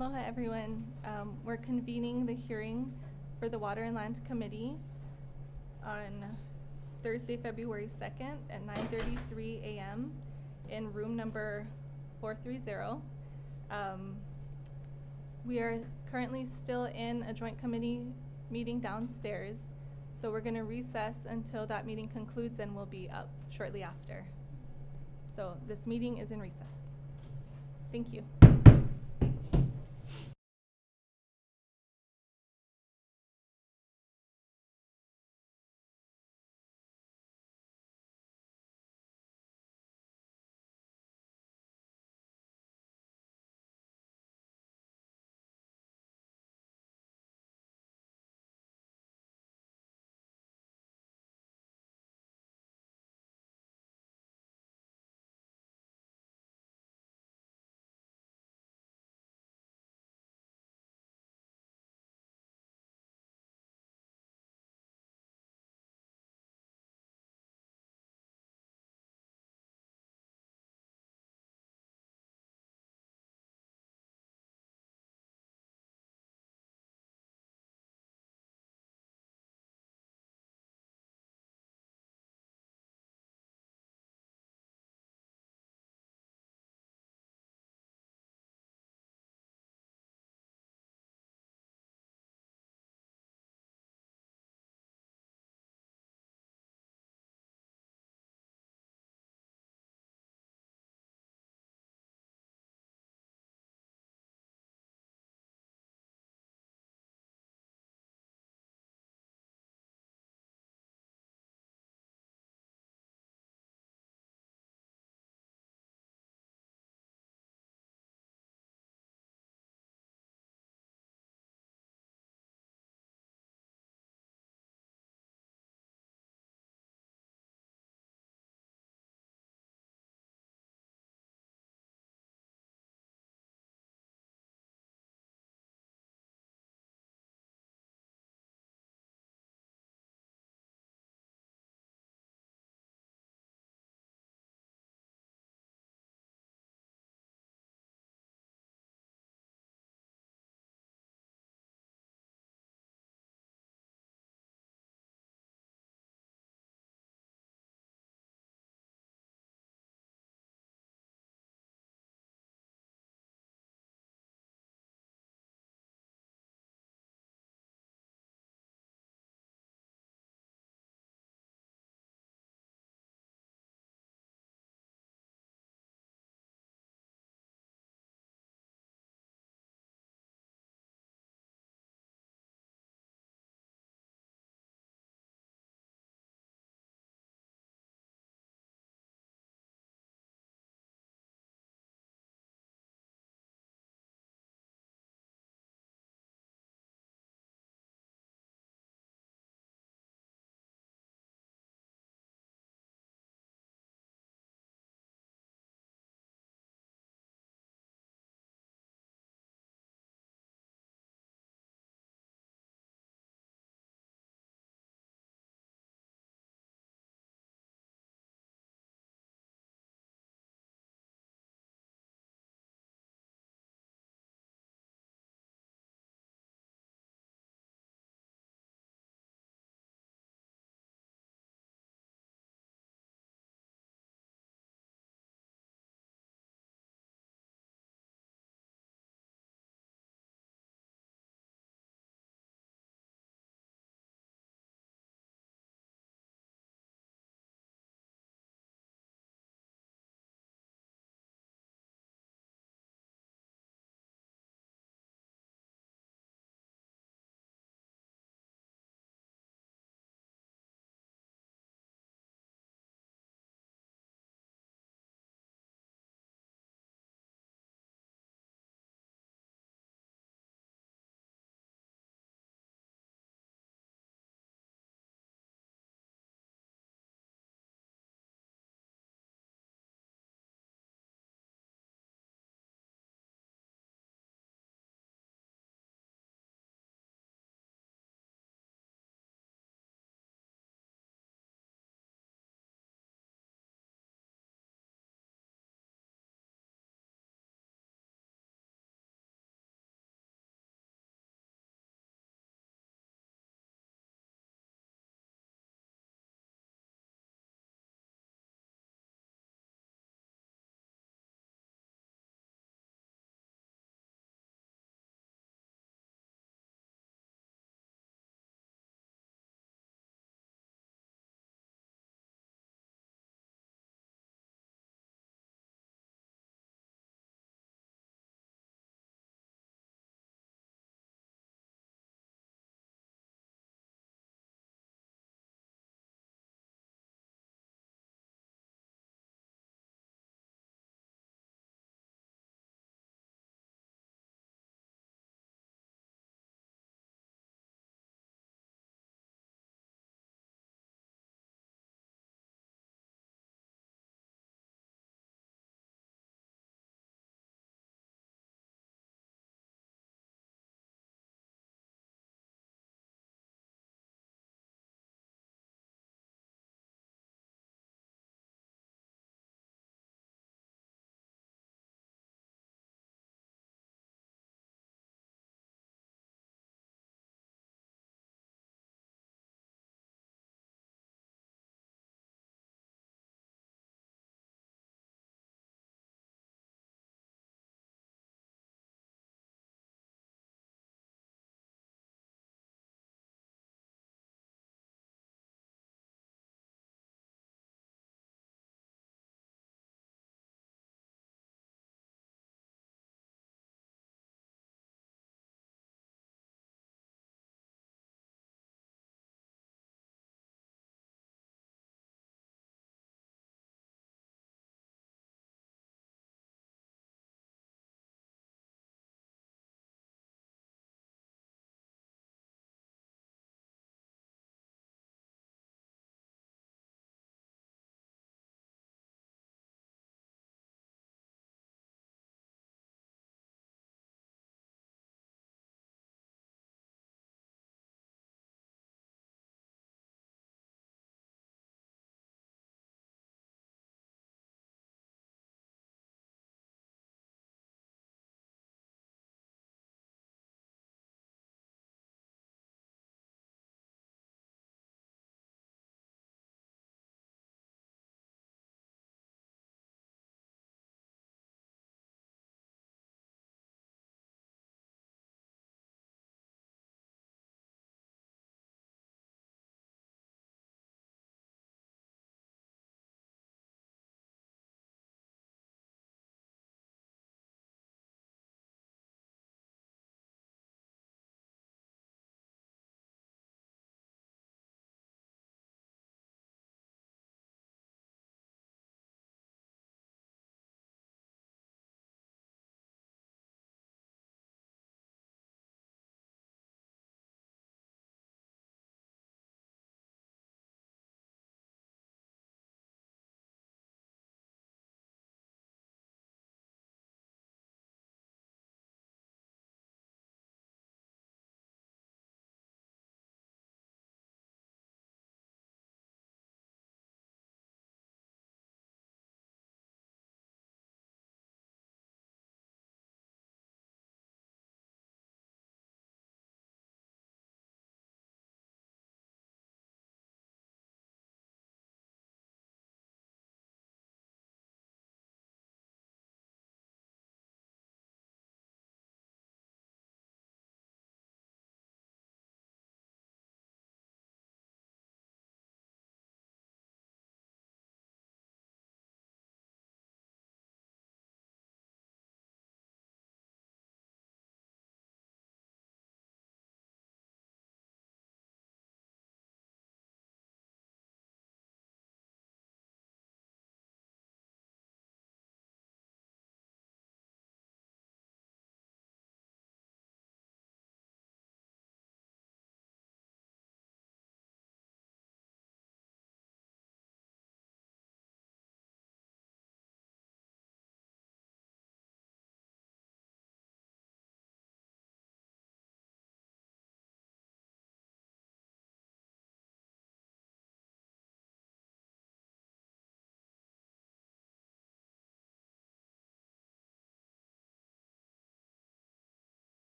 Aloha, everyone. We're convening the hearing for the Water and Land Committee on Thursday, February 2nd at 9:33 a.m. in room number 430. We are currently still in a joint committee meeting downstairs, so we're going to recess until that meeting concludes, and we'll be up shortly after. So this meeting is in recess. Thank you.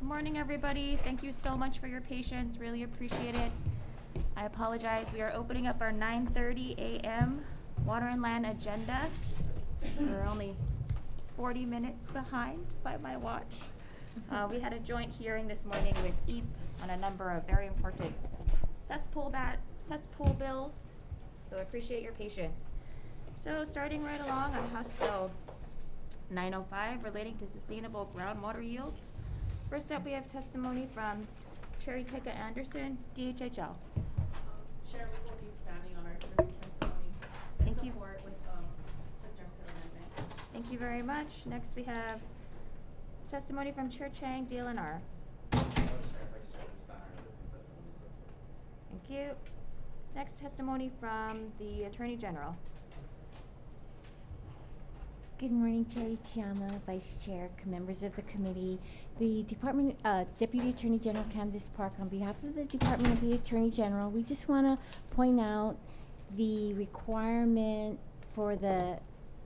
Good morning, everybody. Thank you so much for your patience. Really appreciate it. I apologize. We are opening up our 9:30 a.m. Water and Land agenda. We're only 40 minutes behind by my watch. We had a joint hearing this morning with EAP on a number of very important cesspool bills. So I appreciate your patience. So starting right along on House Bill 905 relating to sustainable groundwater yields. First up, we have testimony from Cherry Kika Anderson, DHHL. Chair, we will be standing on our jury testimony in Thank you. support with suggested amendments. Thank you very much. Next, we have testimony from Chair Chang, DLNR. Thank you. Next, testimony from the Attorney General. Good morning, Chair Ichiyama, Vice Chair, members of the committee. The Department, Deputy Attorney General Candice Park, on behalf of the Department of the Attorney General, we just want to point out the requirement for the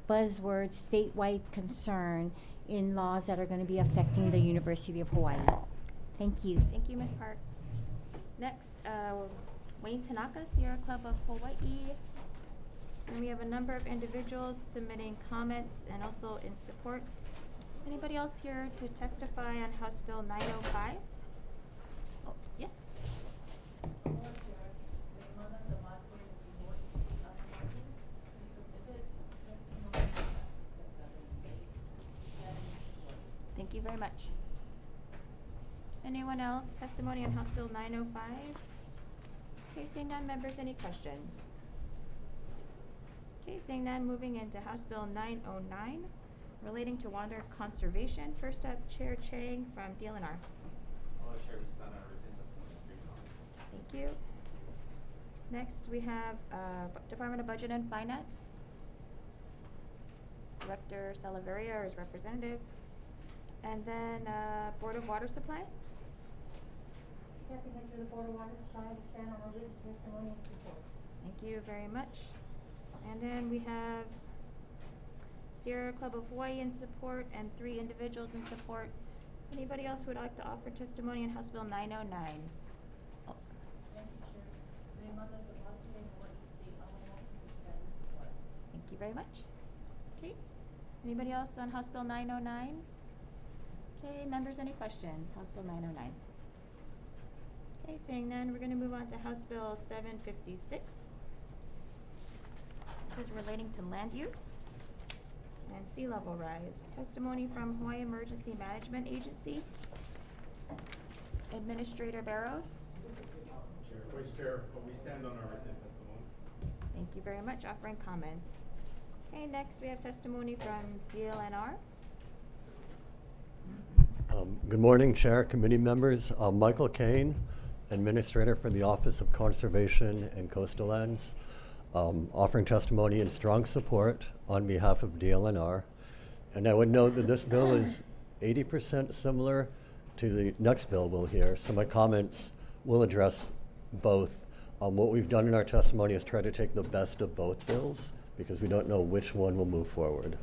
buzzword statewide concern in laws that are going to be affecting the University of Hawaii. Thank you. Thank you, Ms. Park. Next, Wayne Tanaka, Sierra Club of Hawaii. And we have a number of individuals submitting comments and also in support. Anybody else here to testify on House Bill 905? Oh, yes. Thank you very much. Anyone else? Testimony on House Bill 905? Okay, seeing none, members, any questions? Okay, seeing none, moving into House Bill 909, relating to water conservation. First up, Chair Chang from DLNR. Chair, we stand on written testimony and brief comments. Thank you. Next, we have Department of Budget and Finance. Director Salaveria is representative. And then Board of Water Supply. Happy to the Board of Water Supply to stand on a written testimony and support. Thank you very much. And then we have Sierra Club of Hawaii in support and 3 individuals in support. Anybody else who would like to offer testimony on House Bill 909? Oh. Thank you, Chair. The amount of the Monterey Hawaii State Alamo we stand in support. Thank you very much. Okay. Anybody else on House Bill 909? Okay, members, any questions? House Bill 909. Okay, seeing none, we're going to move on to House Bill 756. This is relating to land use and sea level rise. Testimony from Hawaii Emergency Management Agency. Administrator Barros. Chair, Vice Chair, we stand on our written testimony. Thank you very much. Offering comments. Okay, next we have testimony from DLNR. Good morning, Chair, committee members. Michael Kane, Administrator for the Office of Conservation and Coastal Lands, offering testimony in strong support on behalf of DLNR. And I would note that this bill is 80% similar to the next bill we'll hear, so my comments will address both. What we've done in our testimony is try to take the best of both bills because we don't know which one will move forward.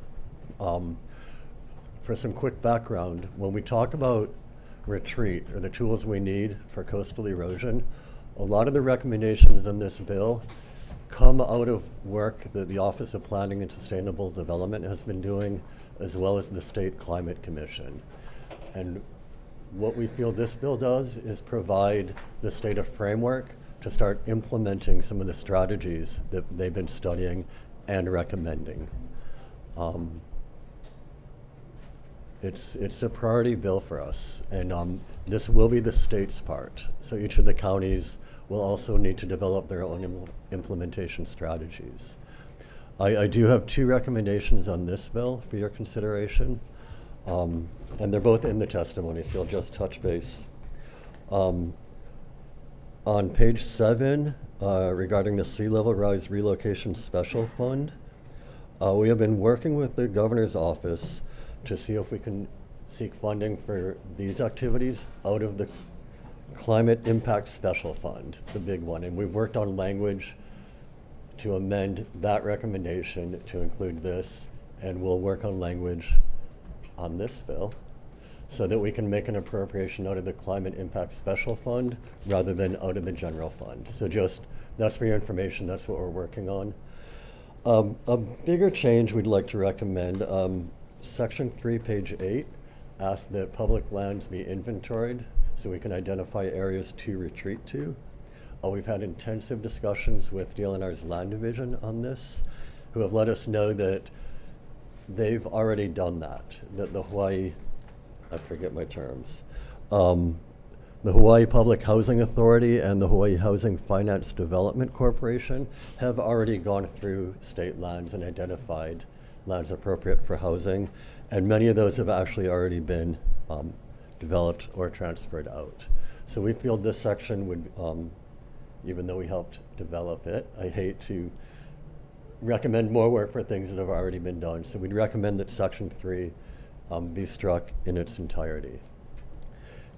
For some quick background, when we talk about retreat or the tools we need for coastal erosion, a lot of the recommendations in this bill come out of work that the Office of Planning and Sustainable Development has been doing, as well as the State Climate Commission. And what we feel this bill does is provide the state a framework to start implementing some of the strategies that they've been studying and recommending. It's a priority bill for us, and this will be the state's part. So each of the counties will also need to develop their own implementation strategies. I do have 2 recommendations on this bill for your consideration, and they're both in the testimony, so I'll just touch base. On page 7, regarding the Sea Level Rise Relocation Special Fund, we have been working with the governor's office to see if we can seek funding for these activities out of the Climate Impact Special Fund, the big one. And we've worked on language to amend that recommendation to include this, and we'll work on language on this bill. so that we can make an appropriation out of the Climate Impact Special Fund rather than out of the general fund. So just, that's for your information, that's what we're working on. A bigger change we'd like to recommend, Section 3, page 8, asks that public lands be inventoried so we can identify areas to retreat to. We've had intensive discussions with DLNR's land division on this, who have let us know that they've already done that the Hawaii, I forget my terms, the Hawaii Public Housing Authority and the Hawaii Housing Finance Development Corporation have already gone through state lands and identified lands appropriate for housing, and many of those have actually already been developed or transferred out. So we feel this section would, even though we helped develop it, I hate to recommend more work for things that have already been done. So we'd recommend that Section 3 be struck in its entirety.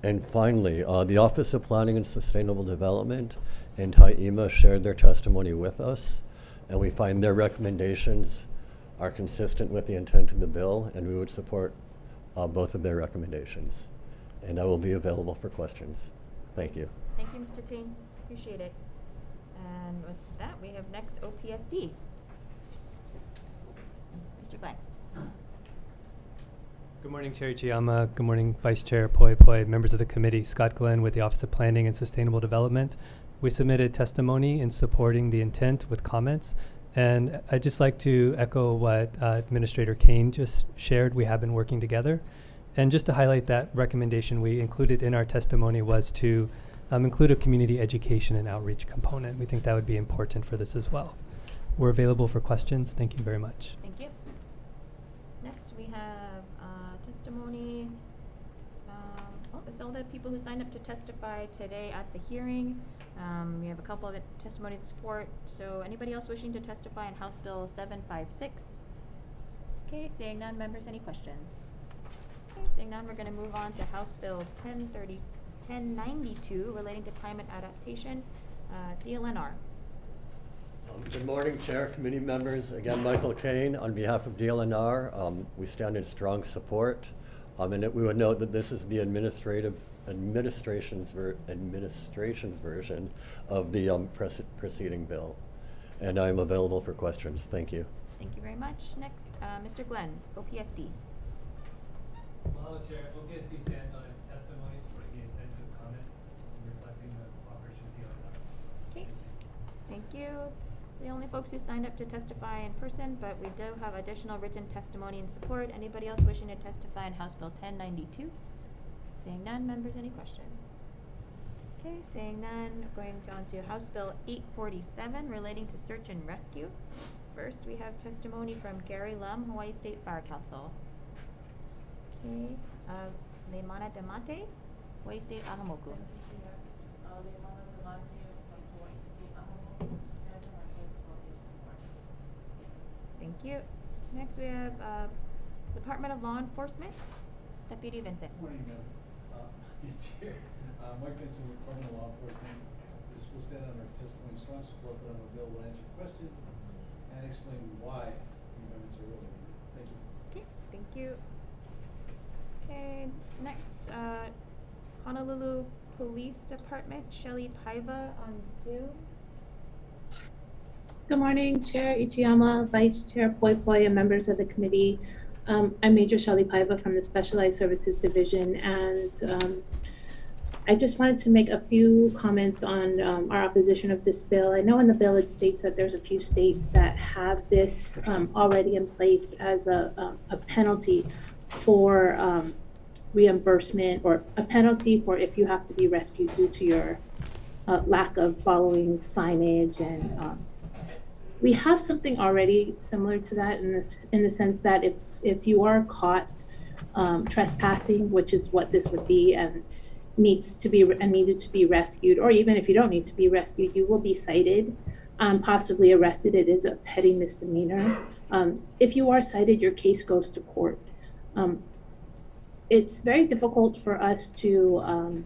And finally, the Office of Planning and Sustainable Development and HIEMA shared their testimony with us, and we find their recommendations are consistent with the intent of the bill, and we would support both of their recommendations. And I will be available for questions. Thank you. Thank you, Mr. King. Appreciate it. And with that, we have next OPSD. Mr. Glenn. Good morning, Chair Ichiyama. Good morning, Vice Chair Poi Poi, members of the committee. Scott Glenn with the Office of Planning and Sustainable Development. We submitted testimony in supporting the intent with comments. And I'd just like to echo what Administrator Kane just shared. We have been working together. And just to highlight that recommendation we included in our testimony was to include a community education and outreach component. We think that would be important for this as well. We're available for questions. Thank you very much. Thank you. Next, we have testimony. It's all the people who signed up to testify today at the hearing. We have a couple of testimonies of support. So anybody else wishing to testify on House Bill 756? Okay, seeing none, members, any questions? Okay, seeing none, we're going to move on to House Bill 1092 relating to climate adaptation, DLNR. Good morning, Chair, committee members. Again, Michael Kane on behalf of DLNR. We stand in strong support. And we would note that this is the administration's version of the preceding bill. And I'm available for questions. Thank you. Thank you very much. Next, Mr. Glenn, OPSD. Hello, Chair. OPSD stands on its testimony supporting the intent of comments and reflecting the cooperation of DLNR. Okay. Thank you. The only folks who signed up to testify in person, but we do have additional written testimony in support. Anybody else wishing to testify on House Bill 1092? Seeing none, members, any questions? Okay, seeing none, going on to House Bill 847 relating to search and rescue. First, we have testimony from Gary Lum, Hawaii State Fire Council. Okay, Leimana Damate, Hawaii State Ahamoku. Thank you. Next, we have Department of Law Enforcement, Deputy Vincent. Good morning, Chair. Mike Vincent, Department of Law Enforcement. This will stand on our testimony, strong support, but I'm available to answer questions and explain why the amendments are really needed. Thank you. Okay, thank you. Okay, next, Honolulu Police Department, Shelley Paiva on Zoom. Good morning, Chair Ichiyama, Vice Chair Poi Poi, and members of the committee. I'm Major Shelley Paiva from the Specialized Services Division, and I just wanted to make a few comments on our opposition of this bill. I know in the bill it states that there's a few states that have this already in place as a penalty for reimbursement, or a penalty for if you have to be rescued due to your lack of following signage. And we have something already similar to that in the sense that if you are caught trespassing, which is what this would be, and needed to be rescued, or even if you don't need to be rescued, you will be cited, possibly arrested. It is a petty misdemeanor. If you are cited, your case goes to court. It's very difficult for us to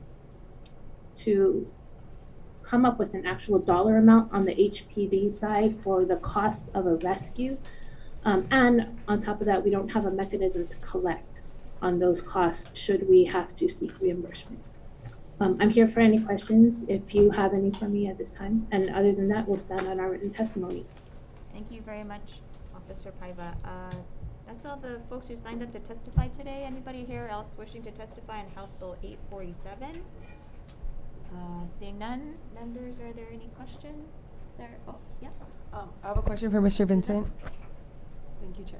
come up with an actual dollar amount on the HPD side for the cost of a rescue. And on top of that, we don't have a mechanism to collect on those costs should we have to seek reimbursement. I'm here for any questions if you have any for me at this time. And other than that, we'll stand on our written testimony. Thank you very much, Officer Paiva. That's all the folks who signed up to testify today. Anybody here else wishing to testify on House Bill 847? Seeing none, members, are there any questions? Oh, yeah. I have a question for Mr. Vincent. Thank you, Chair.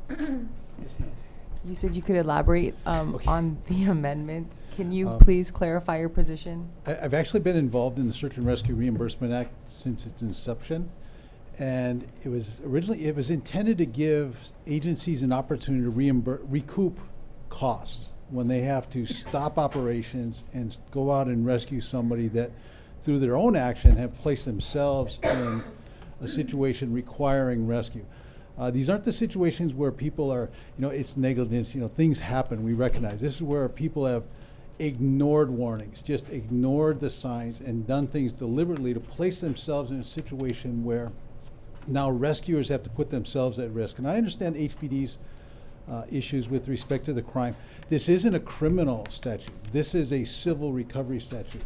Yes, ma'am. You said you could elaborate Okay. on the amendments. Can you Um, please clarify your position? I've actually been involved in the Search and Rescue Reimbursement Act since its inception. And it was intended to give agencies an opportunity to recoup costs when they have to stop operations and go out and rescue somebody that, through their own action, have placed themselves in a situation requiring rescue. These aren't the situations where people are, it's negligence, things happen, we recognize. This is where people have ignored warnings, just ignored the signs and done things deliberately to place themselves in a situation where now rescuers have to put themselves at risk. And I understand HPD's issues with respect to the crime. This isn't a criminal statute. This is a civil recovery statute.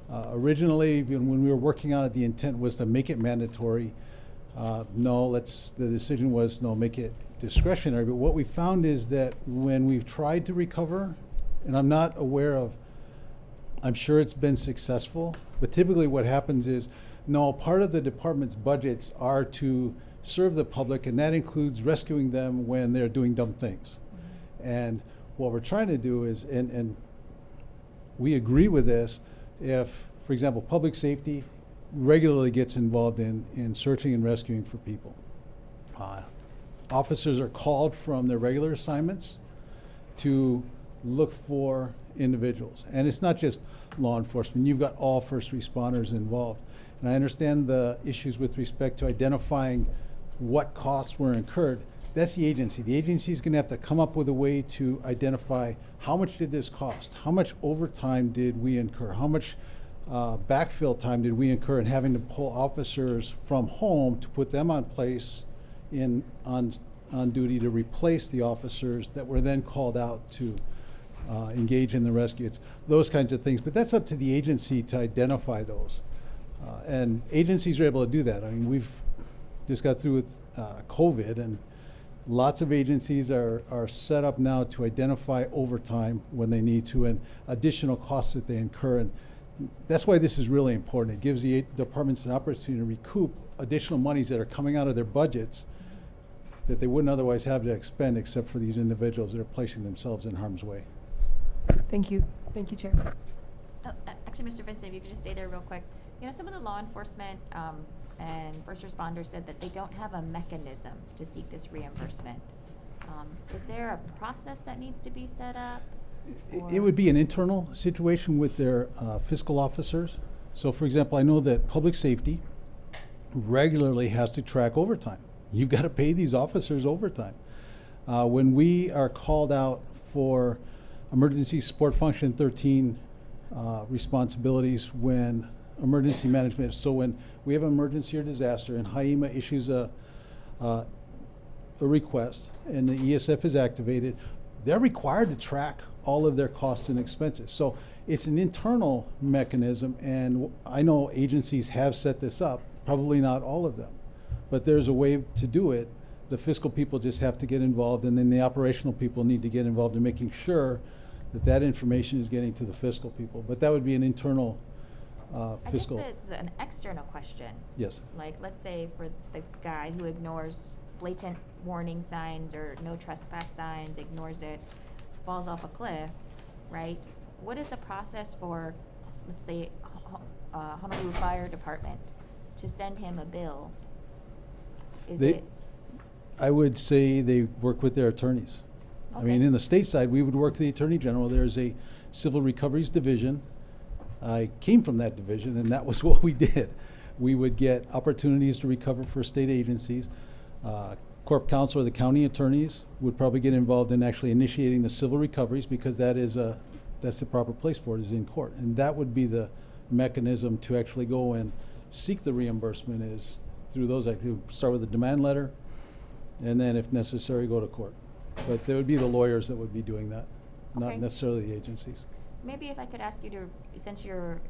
Originally, when we were working on it, the intent was to make it mandatory. The decision was no, make it discretionary. But what we found is that when we've tried to recover, and I'm sure it's been successful, but typically what happens is, no, part of the department's budgets are to serve the public, and that includes rescuing them when they're doing dumb things. And what we're trying to do is, and we agree with this, if, for example, public safety regularly gets involved in searching and rescuing for people. Officers are called from their regular assignments to look for individuals. And it's not just law enforcement. You've got all first responders involved. And I understand the issues with respect to identifying what costs were incurred. That's the agency. The agency is going to have to come up with a way to identify how much did this cost? How much overtime did we incur? How much backfill time did we incur in having to pull officers from home to put them on duty to replace the officers that were then called out to engage in the rescue? It's those kinds of things. But that's up to the agency to identify those. And agencies are able to do that. I mean, we've just got through with COVID, and lots of agencies are set up now to identify overtime when they need to and additional costs that they incur. And that's why this is really important. It gives the departments an opportunity to recoup additional monies that are coming out of their budgets that they wouldn't otherwise have to expend except for these individuals that are placing themselves in harm's way. Thank you. Thank you, Chair. Oh, actually, Mr. Vincent, if you could just stay there real quick. Some of the law enforcement and first responders said that they don't have a mechanism to seek this reimbursement. Is there a process that needs to be set up? It would be an internal situation with their fiscal officers. So, for example, I know that public safety regularly has to track overtime. You've got to pay these officers overtime. When we are called out for emergency support function 13 responsibilities, when emergency management, so when we have an emergency or disaster and HIEMA issues a request and the ESF is activated, they're required to track all of their costs and expenses. So it's an internal mechanism, and I know agencies have set this up, probably not all of them, but there's a way to do it. The fiscal people just have to get involved, and then the operational people need to get involved in making sure that that information is getting to the fiscal people. But that would be an internal fiscal. I guess it's an external question. Yes. Like, let's say for the guy who ignores blatant warning signs or no trespass signs, ignores it, falls off a cliff, right? What is the process for, let's say, Honolulu Fire Department to send him a bill? I would say they work with their attorneys. Okay. I mean, in the state side, we would work with the Attorney General. There's a Civil Recoveries Division. I came from that division, and that was what we did. We would get opportunities to recover for state agencies. Corp Counsel or the county attorneys would probably get involved in actually initiating the civil recoveries, because that's the proper place for it, is in court. And that would be the mechanism to actually go and seek the reimbursement, is through those. Start with a demand letter, and then if necessary, go to court. But there would be the lawyers that would be doing that, not Okay. necessarily the agencies. Maybe if I could ask you to, since you're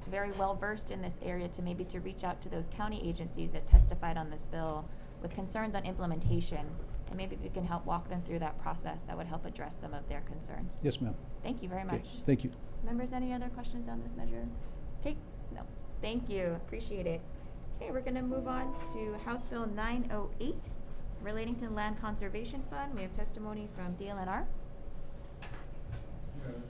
very well versed in this area, to maybe to reach out to those county agencies that testified on this bill with concerns on implementation, and maybe we can help walk them through that process. That would help address some of their concerns. Yes, ma'am. Thank you very Okay, much. thank you. Members, any other questions on this measure? Okay, no, thank you, appreciate it. Okay, we're gonna move on to House Bill 908, relating to Land Conservation Fund. We have testimony from DLNR.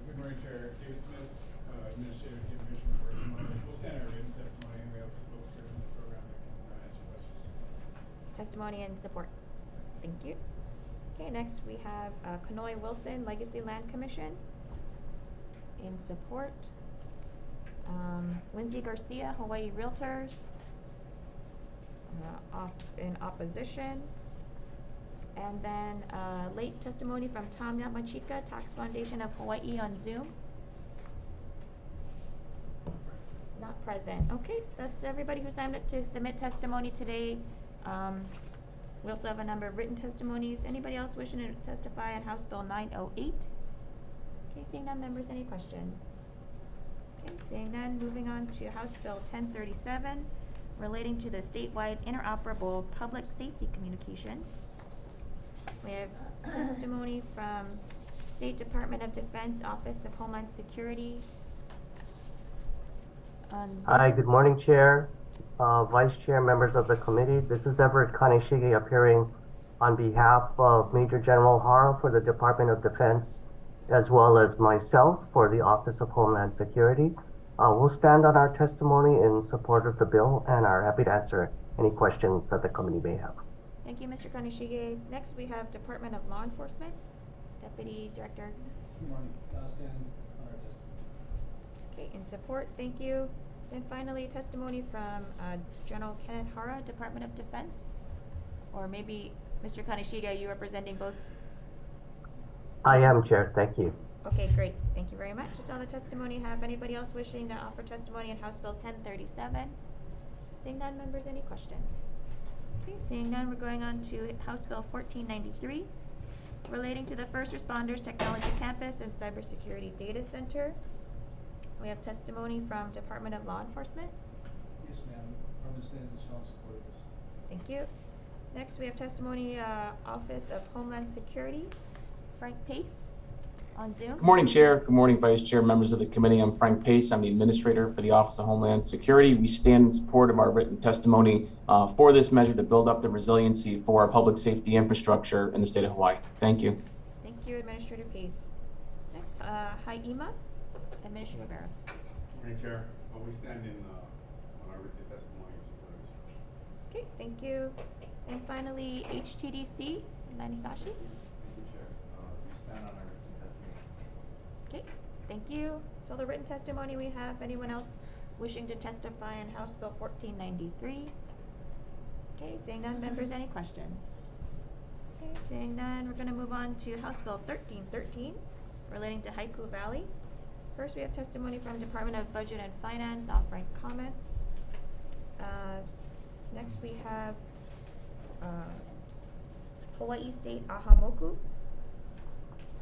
Good morning, Chair. David Smith, Administrative Division for testimony. We'll stand our written testimony, and we have folks here from the program that can answer questions. Testimony and support. Thank you. Okay, next we have Kanoy Wilson, Legacy Land Commission. In support. Lindsay Garcia, Hawaii Realtors. In opposition. And then late testimony from Tom Yamachika, Tax Foundation of Hawaii on Zoom. Not present. Okay, that's everybody who signed up to submit testimony today. We also have a number of written testimonies. Anybody else wishing to testify on House Bill 908? Okay, seeing none, members, any questions? Okay, seeing none, moving on to House Bill 1037, relating to the statewide interoperable public safety communications. We have testimony from State Department of Defense, Office of Homeland Security. On Zoom. Hi, good morning, Chair, Vice Chair, members of the committee. This is Everett Kaneshige appearing on behalf of Major General Hara for the Department of Defense, as well as myself for the Office of Homeland Security. We'll stand on our testimony in support of the bill and are happy to answer any questions that the committee may have. Thank you, Mr. Kaneshige. Next, we have Department of Law Enforcement, Deputy Director. Good morning. Stand on our testimony. Okay, in support, thank you. Then finally, testimony from General Kenneth Hara, Department of Defense. Or maybe, Mr. Kaneshige, you representing both? I am, Chair. Thank you. Okay, great. Thank you very much. Just all the testimony. Have anybody else wishing to offer testimony on House Bill 1037? Seeing none, members, any questions? Okay, seeing none, we're going on to House Bill 1493, relating to the First Responders Technology Campus and Cybersecurity Data Center. We have testimony from Department of Law Enforcement. Yes, ma'am. Department stands in strong support of this. Thank you. Next, we have testimony, Office of Homeland Security, Frank Pace on Zoom. Good morning, Chair. Good morning, Vice Chair, members of the committee. I'm Frank Pace. I'm the Administrator for the Office of Homeland Security. We stand in support of our written testimony for this measure to build up the resiliency for our public safety infrastructure in the state of Hawaii. Thank you. Thank you, Administrator Pace. Next, Haima, Administrator Barros. Good morning, Chair. We stand in on our written testimony in support of this. Okay, thank you. And finally, HTDC, Nanigashi. Thank you, Chair. We stand on our written testimony. Okay, thank you. So the written testimony we have. Anyone else wishing to testify on House Bill 1493? Okay, seeing none, members, any questions? Okay, seeing none, we're going to move on to House Bill 1313, relating to Haiku Valley. First, we have testimony from Department of Budget and Finance, offering comments. Next, we have Hawaii State Ahamoku,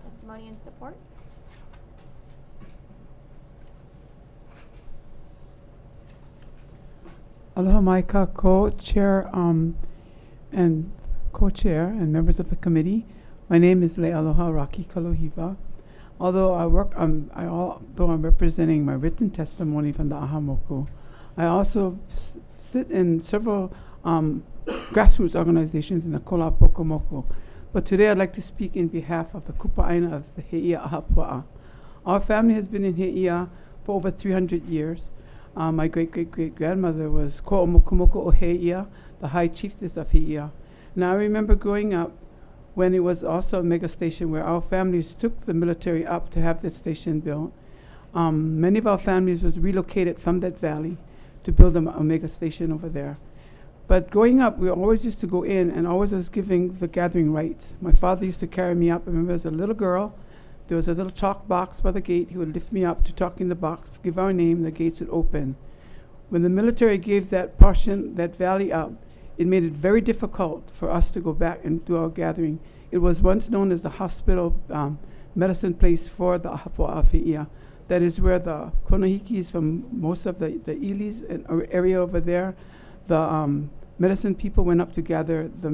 testimony in support. Aloha mai ka co-chair and co-chair and members of the committee. My name is Le'aloha Raki Kalohiva. Although although I'm representing my written testimony from the Ahamoku, I also sit in several grassroots organizations in the Kola Pokomoko. But today I'd like to speak in behalf of the Kupa'aina of the He'ia Ahapua'a. Our family has been in He'ia for over 300 years. My great-great-great-grandmother was Ko'omokumoko o He'ia, the high chiefess of He'ia. Now I remember growing up when it was also a mega station where our families took the military up to have that station built. Many of our families was relocated from that valley to build a mega station over there. But growing up, we always used to go in and always was giving the gathering rights. My father used to carry me up. I remember as a little girl, there was a little chalk box by the gate. He would lift me up to talk in the box, give our name, the gates would open. When the military gave that portion, that valley up, it made it very difficult for us to go back and do our gathering. It was once known as the hospital medicine place for the Ahapua'awhi'ia. That is where the Konahikis from most of the Ilis and area over there, the medicine people went up to gather the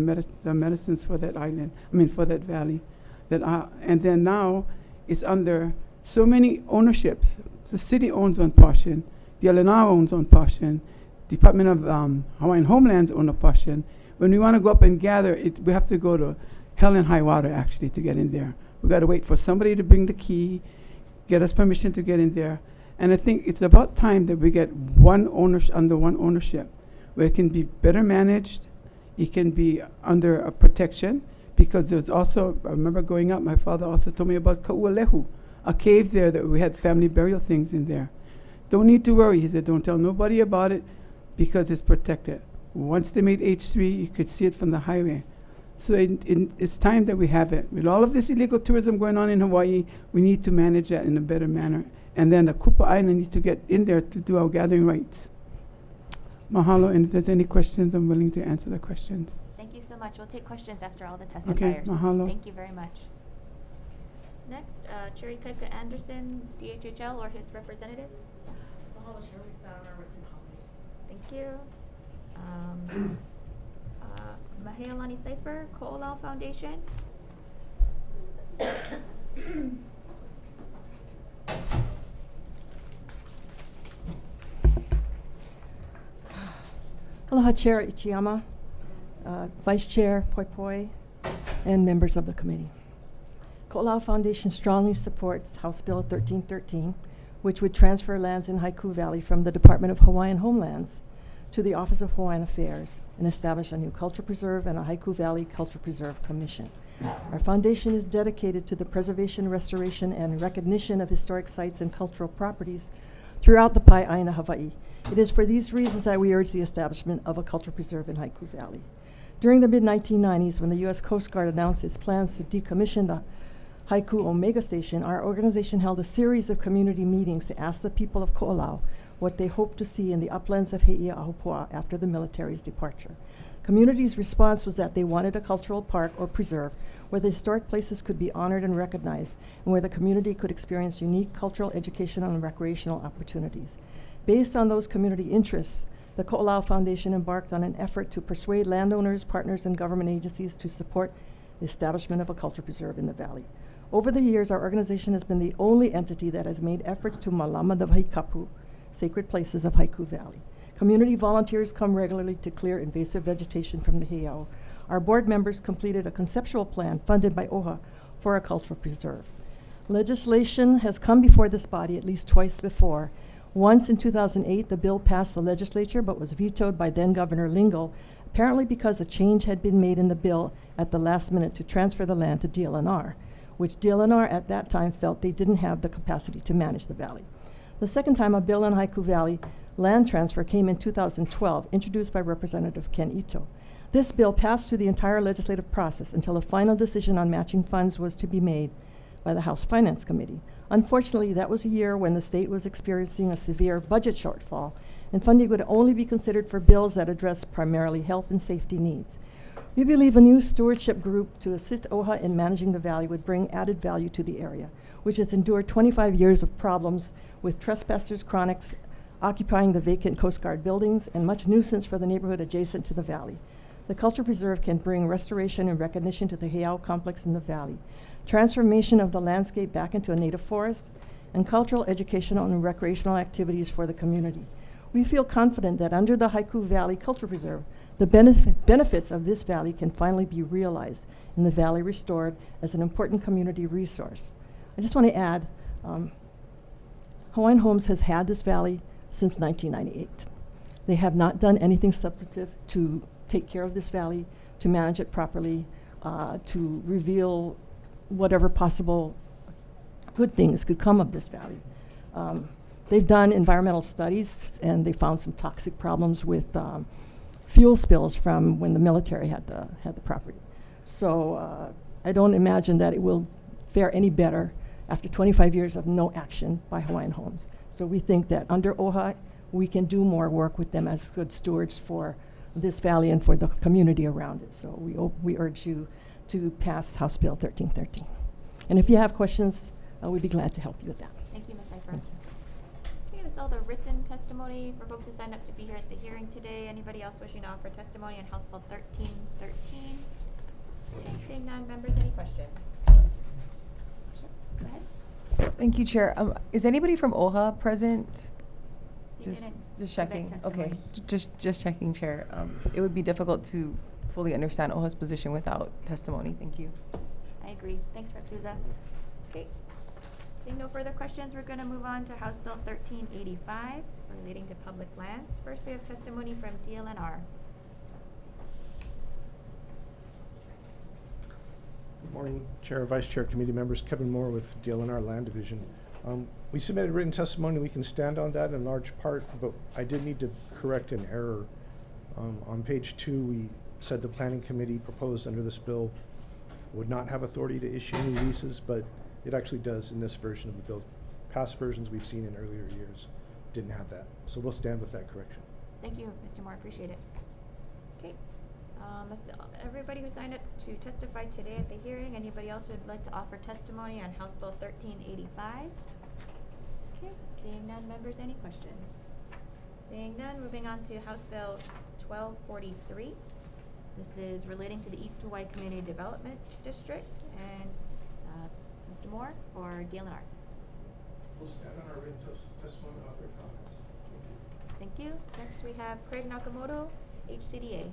medicines for that island, for that valley. And then now it's under so many ownerships. The city owns one portion, the LNR owns one portion, Department of Hawaiian Homelands own a portion. When we want to go up and gather, we have to go to hell and high water actually to get in there. We got to wait for somebody to bring the key, get us permission to get in there. And I think it's about time that we get under one ownership, where it can be better managed, it can be under a protection, because there's also, I remember growing up, my father also told me about Ka'ualehu, a cave there that we had family burial things in there. Don't need to worry, he said, don't tell nobody about it because it's protected. Once they made H3, you could see it from the highway. So it's time that we have it. With all of this illegal tourism going on in Hawaii, we need to manage that in a better manner. And then the Kupa Island needs to get in there to do our gathering rights. Mahalo, and if there's any questions, I'm willing to answer the questions. Thank you so much. We'll take questions after all the testifiers. Okay, mahalo. Thank you very much. Next, Cherry Kaika Anderson, DHHL, or his representative. Mahalo, Chair. We stand on our written comments. Thank you. Mahealani Cipher, Ko'olau Foundation. Aloha Chair Ichiyama, Vice Chair Poi Poi, and members of the committee. Ko'olau Foundation strongly supports House Bill 1313, which would transfer lands in Haiku Valley from the Department of Hawaiian Homelands to the Office of Hawaiian Affairs and establish a new culture preserve and a Haiku Valley Culture Preserve Commission. Our foundation is dedicated to the preservation, restoration, and recognition of historic sites and cultural properties throughout the Pai'aina, Hawaii. It is for these reasons that we urge the establishment of a culture preserve in Haiku Valley. During the mid-1990s, when the U.S. Coast Guard announced its plans to decommission the Haiku Omega Station, our organization held a series of community meetings to ask the people of Ko'olau what they hoped to see in the uplands of Heia'ahopua after the military's departure. Community's response was that they wanted a cultural park or preserve where the historic places could be honored and recognized, and where the community could experience unique cultural, educational, and recreational opportunities. Based on those community interests, the Ko'olau Foundation embarked on an effort to persuade landowners, partners, and government agencies to support the establishment of a culture preserve in the valley. Over the years, our organization has been the only entity that has made efforts to malama the Haikapu, sacred places of Haiku Valley. Community volunteers come regularly to clear invasive vegetation from the heiau. Our board members completed a conceptual plan funded by OHA for a cultural preserve. Legislation has come before this body at least twice before. Once in 2008, the bill passed the legislature but was vetoed by then Governor Lingle, apparently because a change had been made in the bill at the last minute to transfer the land to DLNR, which DLNR at that time felt they didn't have the capacity to manage the valley. The second time a bill in Haiku Valley land transfer came in 2012, introduced by Representative Ken Ito. This bill passed through the entire legislative process until a final decision on matching funds was to be made by the House Finance Committee. Unfortunately, that was a year when the state was experiencing a severe budget shortfall, and funding would only be considered for bills that address primarily health and safety needs. We believe a new stewardship group to assist OHA in managing the valley would bring added value to the area, which has endured 25 years of problems with trespassers chronics occupying the vacant Coast Guard buildings and much nuisance for the neighborhood adjacent to the valley. The Culture Preserve can bring restoration and recognition to the heiau complex in the valley, transformation of the landscape back into a native forest, and cultural, educational, and recreational activities for the community. We feel confident that under the Haiku Valley Culture Preserve, the benefits of this valley can finally be realized and the valley restored as an important community resource. I just want to add, Hawaiian Homes has had this valley since 1998. They have not done anything substantive to take care of this valley, to manage it properly, to reveal whatever possible good things could come of this valley. They've done environmental studies, and they found some toxic problems with fuel spills from when the military had the property. So I don't imagine that it will fare any better after 25 years of no action by Hawaiian Homes. So we think that under OHA, we can do more work with them as good stewards for this valley and for the community around it. So we urge you to pass House Bill 1313. And if you have questions, we'd be glad to help you with that. Thank you, Ms. Seifer. Okay, that's all the written testimony for folks who signed up to be here at the hearing today. Anybody else wishing to offer testimony on House Bill 1313? Okay, seeing none, members, any questions? Sure, go ahead. Thank you, Chair. Is anybody from OHA present? You Just didn't checking. submit Okay, testimony. just checking, Chair. It would be difficult to fully understand OHA's position without testimony. Thank you. I agree. Thanks, Rep. Souza. Okay. Seeing no further questions, we're going to move on to House Bill 1385 relating to public lands. First, we have testimony from DLNR. Good morning, Chair, Vice Chair, committee members. Kevin Moore with DLNR Land Division. We submitted written testimony. We can stand on that in large part, but I did need to correct an error. On page 2, we said the Planning Committee proposed under this bill would not have authority to issue any leases, but it actually does in this version of the bill. Past versions we've seen in earlier years didn't have that. So we'll stand with that correction. Thank you, Mr. Moore. Appreciate it. Okay. That's everybody who signed up to testify today at the hearing. Anybody else who would like to offer testimony on House Bill 1385? Okay. Seeing none, members, any questions? Seeing none, moving on to House Bill 1243. This is relating to the East Hawaii Community Development District. And Mr. Moore for DLNR. We'll stand on our written testimony and offer comments. Thank you. Next we have Craig Nakamoto, HCDA.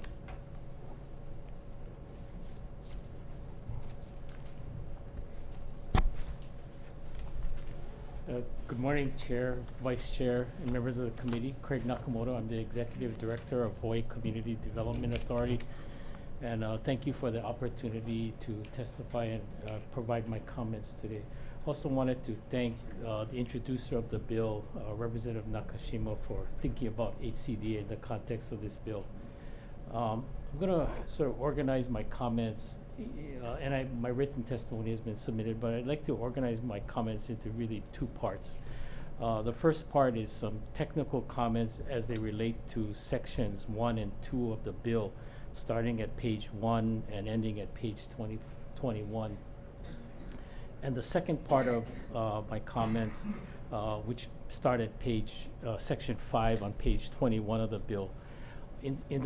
Good morning, Chair, Vice Chair, and members of the committee. Craig Nakamoto. I'm the Executive Director of Hawaii Community Development Authority. And thank you for the opportunity to testify and provide my comments today. Also wanted to thank the introducer of the bill, Representative Nakashima, for thinking about HCDA in the context of this bill. I'm going to sort of organize my comments, and my written testimony has been submitted, but I'd like to organize my comments into really two parts. The first part is some technical comments as they relate to sections 1 and 2 of the bill, starting at page 1 and ending at page 21. And the second part of my comments, which start at section 5 on page 21 of the bill. In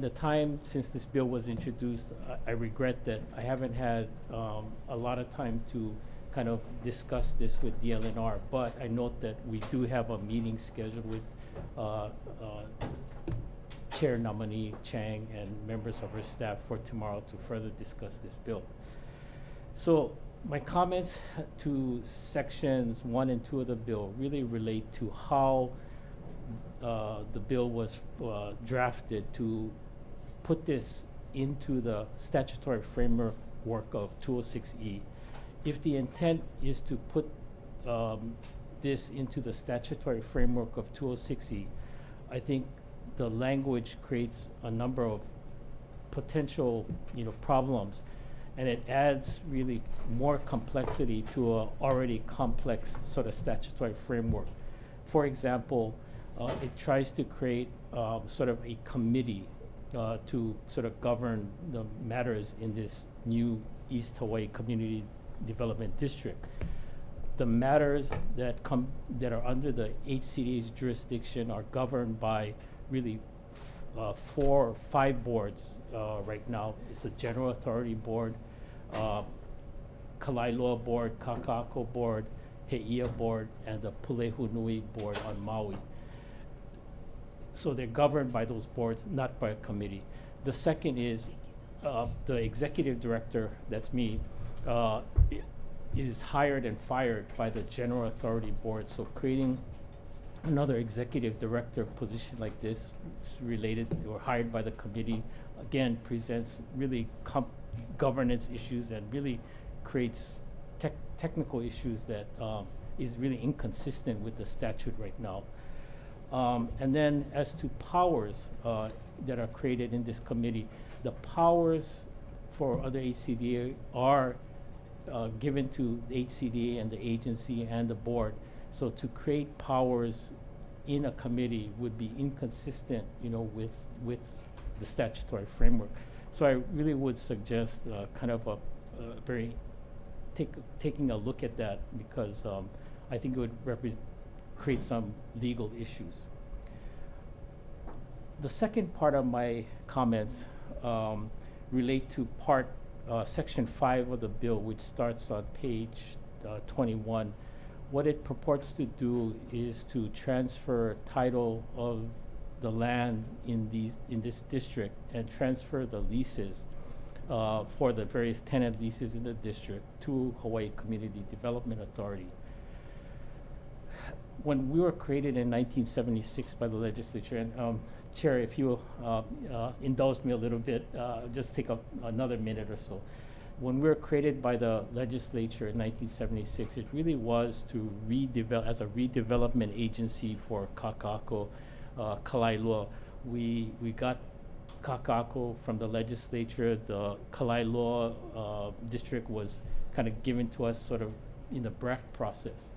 the time since this bill was introduced, I regret that I haven't had a lot of time to kind of discuss this with DLNR, but I note that we do have a meeting scheduled with Chair nominee Chang and members of her staff for tomorrow to further discuss this bill. So my comments to sections 1 and 2 of the bill really relate to how the bill was drafted to put this into the statutory framework of 206E. If the intent is to put this into the statutory framework of 206E, I think the language creates a number of potential, problems, and it adds really more complexity to a already complex sort of statutory framework. For example, it tries to create sort of a committee to sort of govern the matters in this new East Hawaii Community Development District. The matters that are under the HCDA's jurisdiction are governed by really 4 or 5 boards right now. It's the General Authority Board, Kalailoa Board, Kaka'ako Board, He'ia Board, and the Pulehunui Board on Maui. So they're governed by those boards, not by a committee. The second is the executive director, that's me, is hired and fired by the General Authority Board. So creating another executive director position like this, related or hired by the committee, again, presents really governance issues and really creates technical issues that is really inconsistent with the statute right now. And then as to powers that are created in this committee, the powers for other HCDA are given to the HCDA and the agency and the board. So to create powers in a committee would be inconsistent, with the statutory framework. So I really would suggest kind of a very taking a look at that, because I think it would create some legal issues. The second part of my comments relate to section 5 of the bill, which starts on page 21. What it purports to do is to transfer title of the land in this district and transfer the leases for the various tenant leases in the district to Hawaii Community Development Authority. When we were created in 1976 by the legislature, and Chair, if you indulge me a little bit, just take another minute or so. When we were created by the legislature in 1976, it really was to as a redevelopment agency for Kaka'ako, Kalailua. We got Kaka'ako from the legislature. The Kalailua district was kind of given to us sort of in the BRAC process.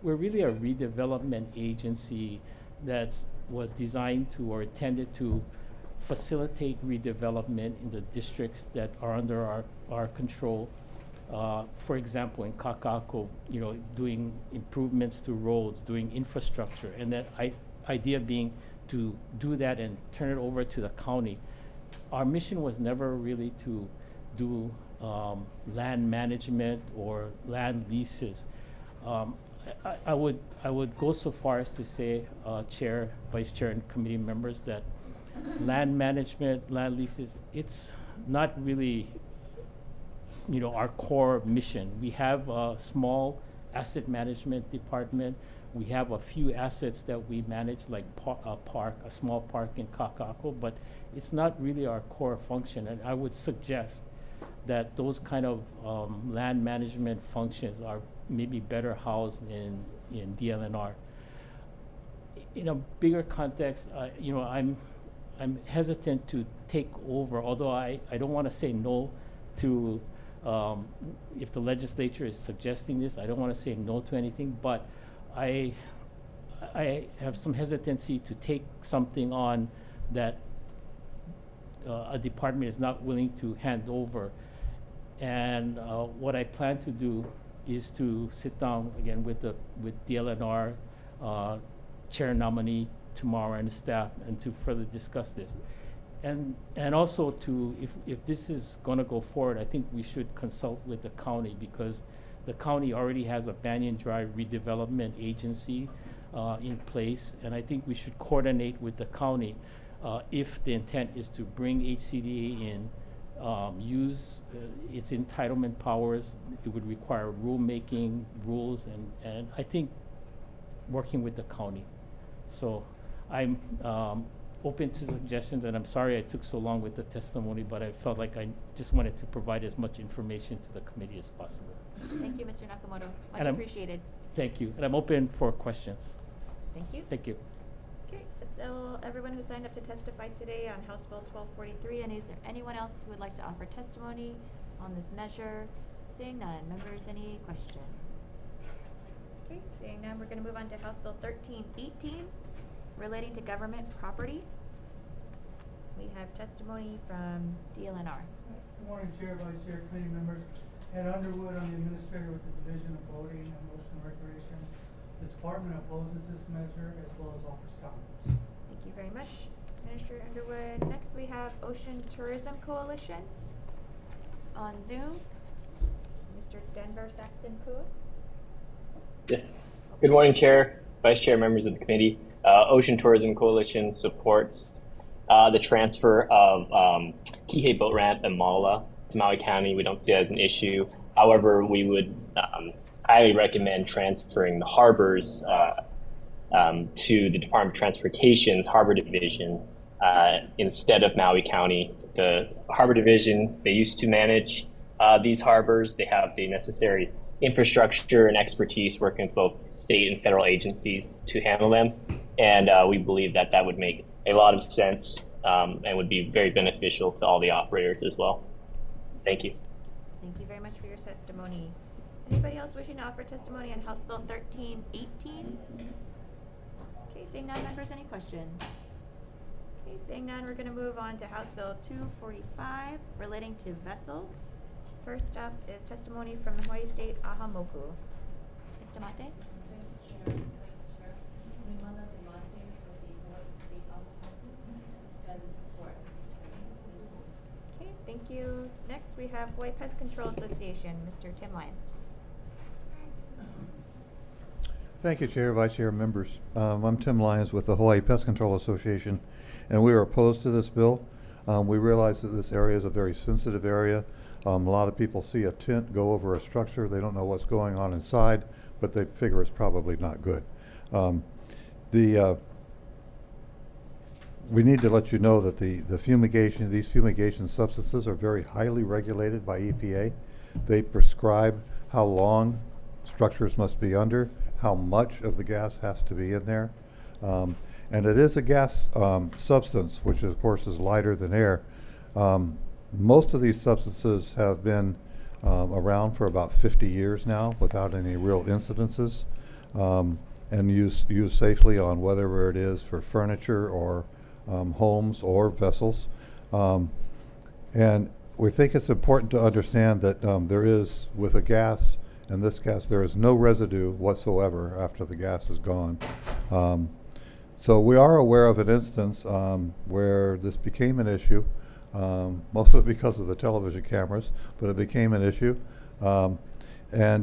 We're really a redevelopment agency that was designed to or intended to facilitate redevelopment in the districts that are under our control. For example, in Kaka'ako, doing improvements to roads, doing infrastructure, and that idea being to do that and turn it over to the county. Our mission was never really to do land management or land leases. I would go so far as to say, Chair, Vice Chair, and committee members, that land management, land leases, it's not really, our core mission. We have a small asset management department. We have a few assets that we manage, like a small park in Kaka'ako, but it's not really our core function. And I would suggest that those kind of land management functions are maybe better housed in DLNR. In a bigger context, I'm hesitant to take over, although I don't want to say no to, if the legislature is suggesting this, I don't want to say no to anything, but I have some hesitancy to take something on that a department is not willing to hand over. And what I plan to do is to sit down again with DLNR chair nominee tomorrow and staff, and to further discuss this. And also if this is going to go forward, I think we should consult with the county, because the county already has a Banyan Drive redevelopment agency in place, and I think we should coordinate with the county if the intent is to bring HCDA in, use its entitlement powers. It would require rulemaking, rules, and I think working with the county. So I'm open to suggestions, and I'm sorry I took so long with the testimony, but I felt like I just wanted to provide as much information to the committee as possible. Thank you, Mr. Nakamoto. Much And appreciated. Thank you, and I'm open for questions. Thank you. Thank you. Okay, that's all, everyone who signed up to testify today on House Bill 1243. And is there anyone else who would like to offer testimony on this measure? Seeing none. Members, any questions? Okay, seeing none, we're going to move on to House Bill 1318, relating to government property. We have testimony from DLNR. Good morning, Chair, Vice Chair, committee members. Ed Underwood, I'm the administrator with the Division of Boating and Ocean Recreation. The department opposes this measure as well as offers comments. Thank you very much, Administrator Underwood. Next, we have Ocean Tourism Coalition on Zoom. Mr. Denver Saxon Kua. Yes. Good morning, Chair, Vice Chair, members of the committee. Ocean Tourism Coalition supports the transfer of Kihei Boat Ramp and Maula to Maui County. We don't see it as an issue. However, we would highly recommend transferring the harbors to the Department of Transportation's Harbor Division instead of Maui County. The Harbor Division, they used to manage these harbors. They have the necessary infrastructure and expertise working with both state and federal agencies to handle them. And we believe that that would make a lot of sense and would be very beneficial to all the operators as well. Thank you. Thank you very much for your testimony. Anybody else wishing to offer testimony on House Bill 1318? Okay, seeing none, members, any questions? Okay, seeing none, we're going to move on to House Bill 245 relating to vessels. First up is testimony from the Hawaii State Ahamoku. Mr. Mate? Thank you, Chair, Vice Chair. Limana Dumate for the Hawaii State Alcohol stand in support of this bill. Okay, thank you. Next, we have Hawaii Pest Control Association, Mr. Tim Lyons. Thank you, Chair, Vice Chair, members. I'm Tim Lyons with the Hawaii Pest Control Association, and we are opposed to this bill. We realize that this area is a very sensitive area. A lot of people see a tent go over a structure. They don't know what's going on inside, but they figure it's probably not good. We need to let you know that these fumigation substances are very highly regulated by EPA. They prescribe how long structures must be under, how much of the gas has to be in there. And it is a gas substance, which of course is lighter than air. Most of these substances have been around for about 50 years now without any real incidences, and used safely on whatever it is for furniture or homes or vessels. And we think it's important to understand that there is, with a gas, and this gas, there is no residue whatsoever after the gas is gone. So we are aware of an instance where this became an issue, mostly because of the television cameras, but it became an issue. And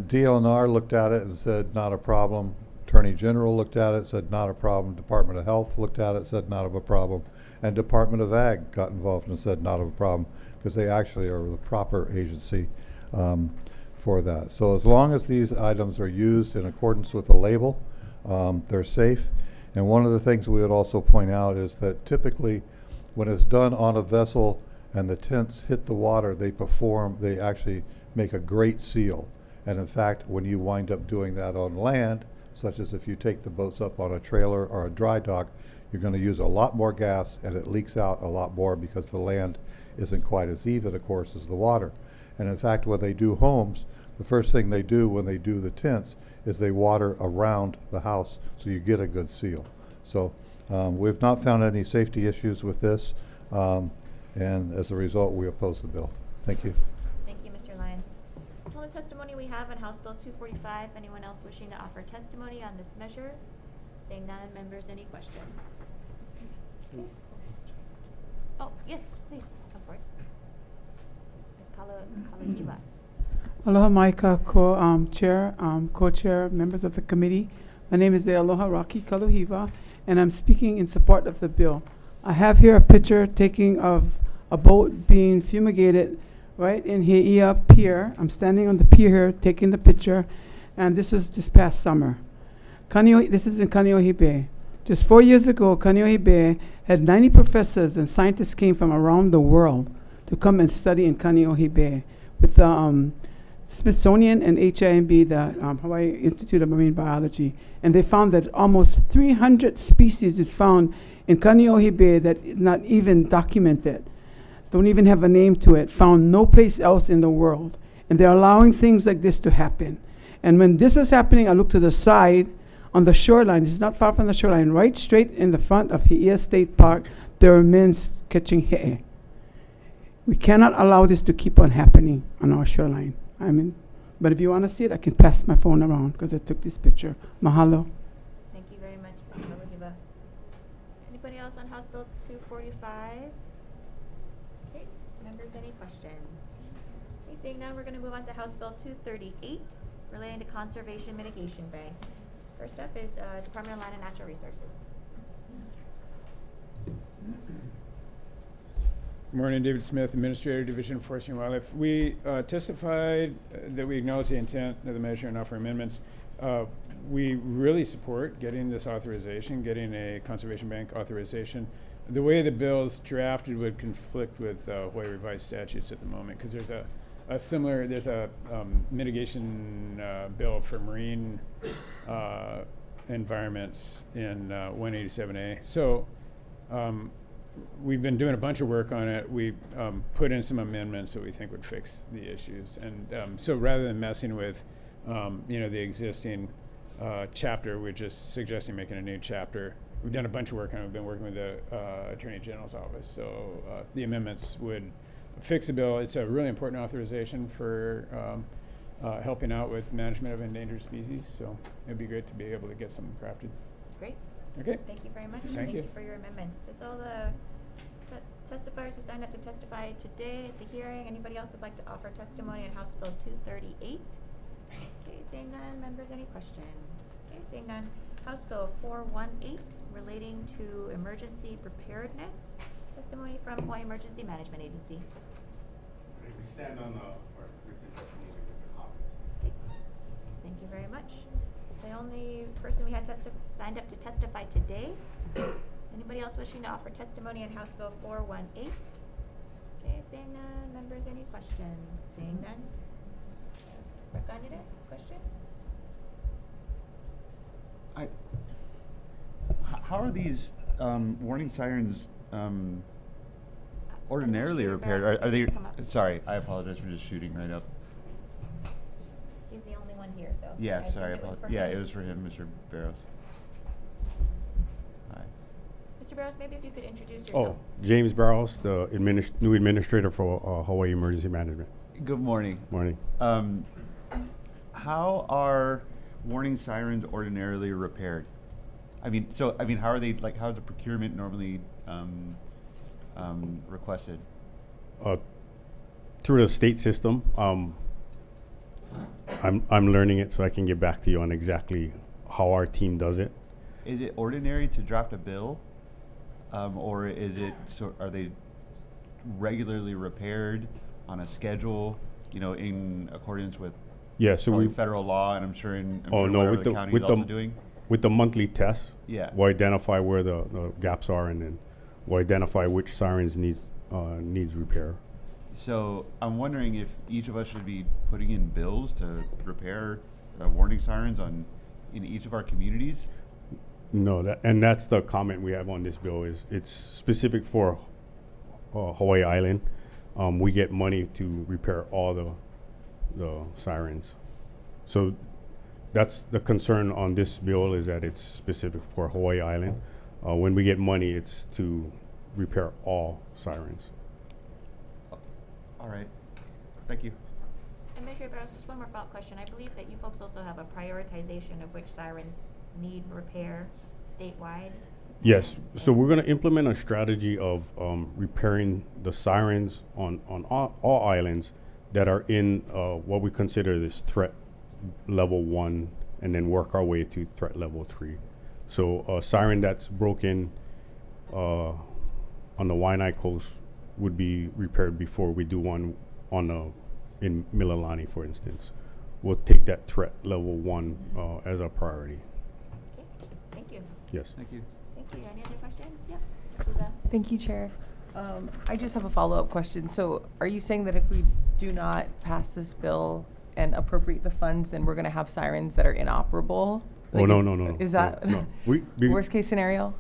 DLNR looked at it and said, not a problem. Attorney General looked at it, said not a problem. Department of Health looked at it, said not of a problem. And Department of Ag got involved and said not of a problem, because they actually are the proper agency for that. So as long as these items are used in accordance with the label, they're safe. And one of the things we would also point out is that typically when it's done on a vessel and the tents hit the water, they actually make a great seal. And in fact, when you wind up doing that on land, such as if you take the boats up on a trailer or a dry dock, you're going to use a lot more gas and it leaks out a lot more because the land isn't quite as even, of course, as the water. And in fact, when they do homes, the first thing they do when they do the tents is they water around the house so you get a good seal. So we've not found any safety issues with this, and as a result, we oppose the bill. Thank you. Thank you, Mr. Lyons. All the testimony we have on House Bill 245. Anyone else wishing to offer testimony on this measure? Seeing none, members, any questions? Yes. Oh, yes, please, come for it. Ms. Kalahiva. Aloha Maika, co-chair, members of the committee. My name is Aloha Rocky Kaluhiva, and I'm speaking in support of the bill. I have here a picture taking of a boat being fumigated right in Heia Pier. I'm standing on the pier here taking the picture, and this is this past summer. This is in Kaneohe Bay. Just 4 years ago, Kaneohe Bay had 90 professors and scientists came from around the world to come and study in Kaneohe Bay with the Smithsonian and HIMB, the Hawaii Institute of Marine Biology, and they found that almost 300 species is found in Kaneohe Bay that is not even documented, don't even have a name to it, found no place else in the world. And they're allowing things like this to happen. And when this is happening, I look to the side on the shoreline. This is not far from the shoreline, right straight in the front of He'ea State Park, there are men catching he'e. We cannot allow this to keep on happening on our shoreline. But if you want to see it, I can pass my phone around because I took this picture. Mahalo. Thank you very much, Ms. Kalahiva. Anybody else on House Bill 245? Okay, members, any questions? Okay, seeing none, we're going to move on to House Bill 238 relating to conservation mitigation banks. First up is Department of Land and Natural Resources. Good morning, David Smith, Administrator, Division of Forestry and Wildlife. We testified that we acknowledge the intent of the measure and offer amendments. We really support getting this authorization, getting a conservation bank authorization. The way the bill is drafted would conflict with Hawaii revised statutes at the moment because there's a mitigation bill for marine environments in 187A. So we've been doing a bunch of work on it. We put in some amendments that we think would fix the issues. And so rather than messing with the existing chapter, we're just suggesting making a new chapter we've done a bunch of work, and we've been working with the Attorney General's office. So the amendments would fix the bill. It's a really important authorization for helping out with management of endangered species. So it'd be great to be able to get something crafted. Great. Okay. Thank you very much. Thank you. For your amendments. That's all the testifiers who signed up to testify today at the hearing. Anybody else would like to offer testimony on House Bill 238? Okay, seeing none. Members, any questions? Okay, seeing none. House Bill 418 relating to emergency preparedness. Testimony from Hawaii Emergency Management Agency. We stand on the written testimony with the comments. Okay. Thank you very much. The only person we had signed up to testify today. Anybody else wishing to offer testimony on House Bill 418? Okay, seeing none. Members, any questions? Seeing none. Representative, question? How are these warning sirens ordinarily repaired? Are they? Sorry, I apologize for just shooting right up. He's the only one here, so. Yeah, I sorry. assumed Yeah, him. it was for him, Mr. Barros. Hi. Mr. Barros, maybe if you could introduce yourself. Oh, James Barros, the new administrator for Hawaii Emergency Management. Good morning. Morning. How are warning sirens ordinarily repaired? How are they, like, how is the procurement normally requested? Through the state system. I'm learning it, so I can get back to you on exactly how our team does it. Is it ordinary to draft a bill, or are they regularly repaired on a schedule? In accordance with federal law, and I'm sure whatever the county is also doing. With the monthly tests, yeah, we'll identify where the gaps are, and then we'll identify which sirens needs repair. So I'm wondering if each of us should be putting in bills to repair warning sirens in each of our communities. No, that's the comment we have on this bill. Is it's specific for Hawaii Island. We get money to repair all the sirens. So that's the concern on this bill, is that it's specific for Hawaii Island. When we get money, it's to repair all sirens. All right. Thank you. Administrator Barros, just one more follow-up question. I believe that you folks also have a prioritization of which sirens need repair statewide. Yes. So we're going to implement a strategy of repairing the sirens on all islands that are in what we consider this threat level 1, and then work our way to threat level 3. So a siren that's broken on the Waianae coast would be repaired before we do one in Mililani, for instance. We'll take that threat level 1 as our priority. Okay, thank you. Yes. Thank you. Thank you. Any other questions? Yep. Susan. Thank you, Chair. I just have a follow-up question. So are you saying that if we do not pass this bill and appropriate the funds, then we're going to have sirens that are inoperable? Like no. Is that no. worst case scenario?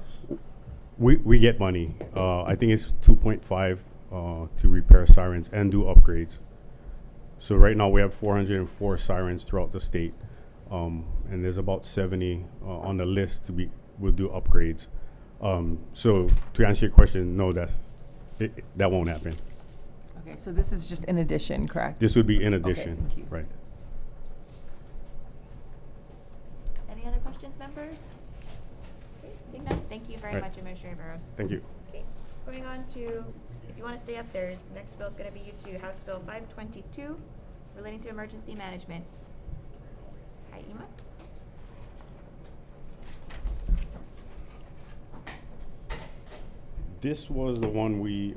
We get money. I think it's 2.5 to repair sirens and do upgrades. So right now we have 404 sirens throughout the state, and there's about 70 on the list we'll do upgrades. So to answer your question, no, that won't happen. Okay, so this is just in addition, correct? This would be in addition, okay, thank you. right? Any other questions, members? Okay, seeing none, thank you very much, Administrator Barros. Thank you. Okay, going on to, if you want to stay up there, next bill is going to be House Bill 522, relating to emergency management. Hi, Ima. This was the one we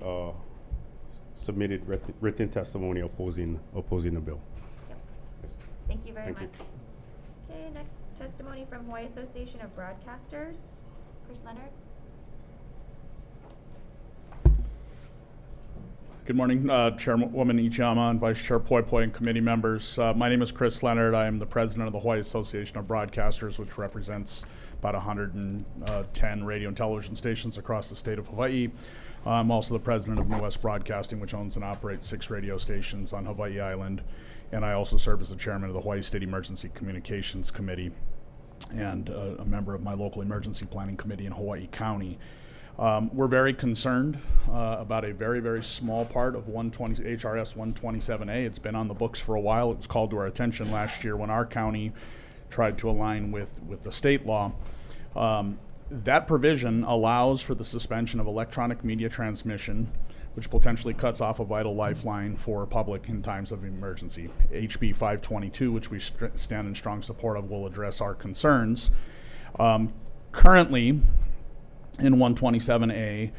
submitted written testimony opposing the bill. Yep. Thank you very Thank much. you. Okay, next testimony from Hawaii Association of Broadcasters. Chris Leonard. Good morning, Chairwoman Ichiyama and Vice Chair Poi Poi and committee members. My name is Chris Leonard. I am the president of the Hawaii Association of Broadcasters, which represents about 110 radio and television stations across the state of Hawaii. I'm also the president of New West Broadcasting, which owns and operates 6 radio stations on Hawaii Island. And I also serve as the chairman of the Hawaii State Emergency Communications Committee. and a member of my local emergency planning committee in Hawaii County. We're very concerned about a very, very small part of HRS 127A. It's been on the books for a while. It was called to our attention last year when our county tried to align with the state law. That provision allows for the suspension of electronic media transmission, which potentially cuts off a vital lifeline for public in times of emergency. HB 522, which we stand in strong support of, will address our concerns. Currently, in 127A,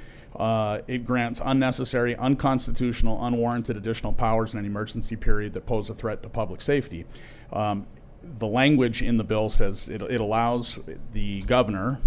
it grants unnecessary, unconstitutional, unwarranted additional powers in an emergency period that pose a threat to public safety. The language in the bill says it allows the governor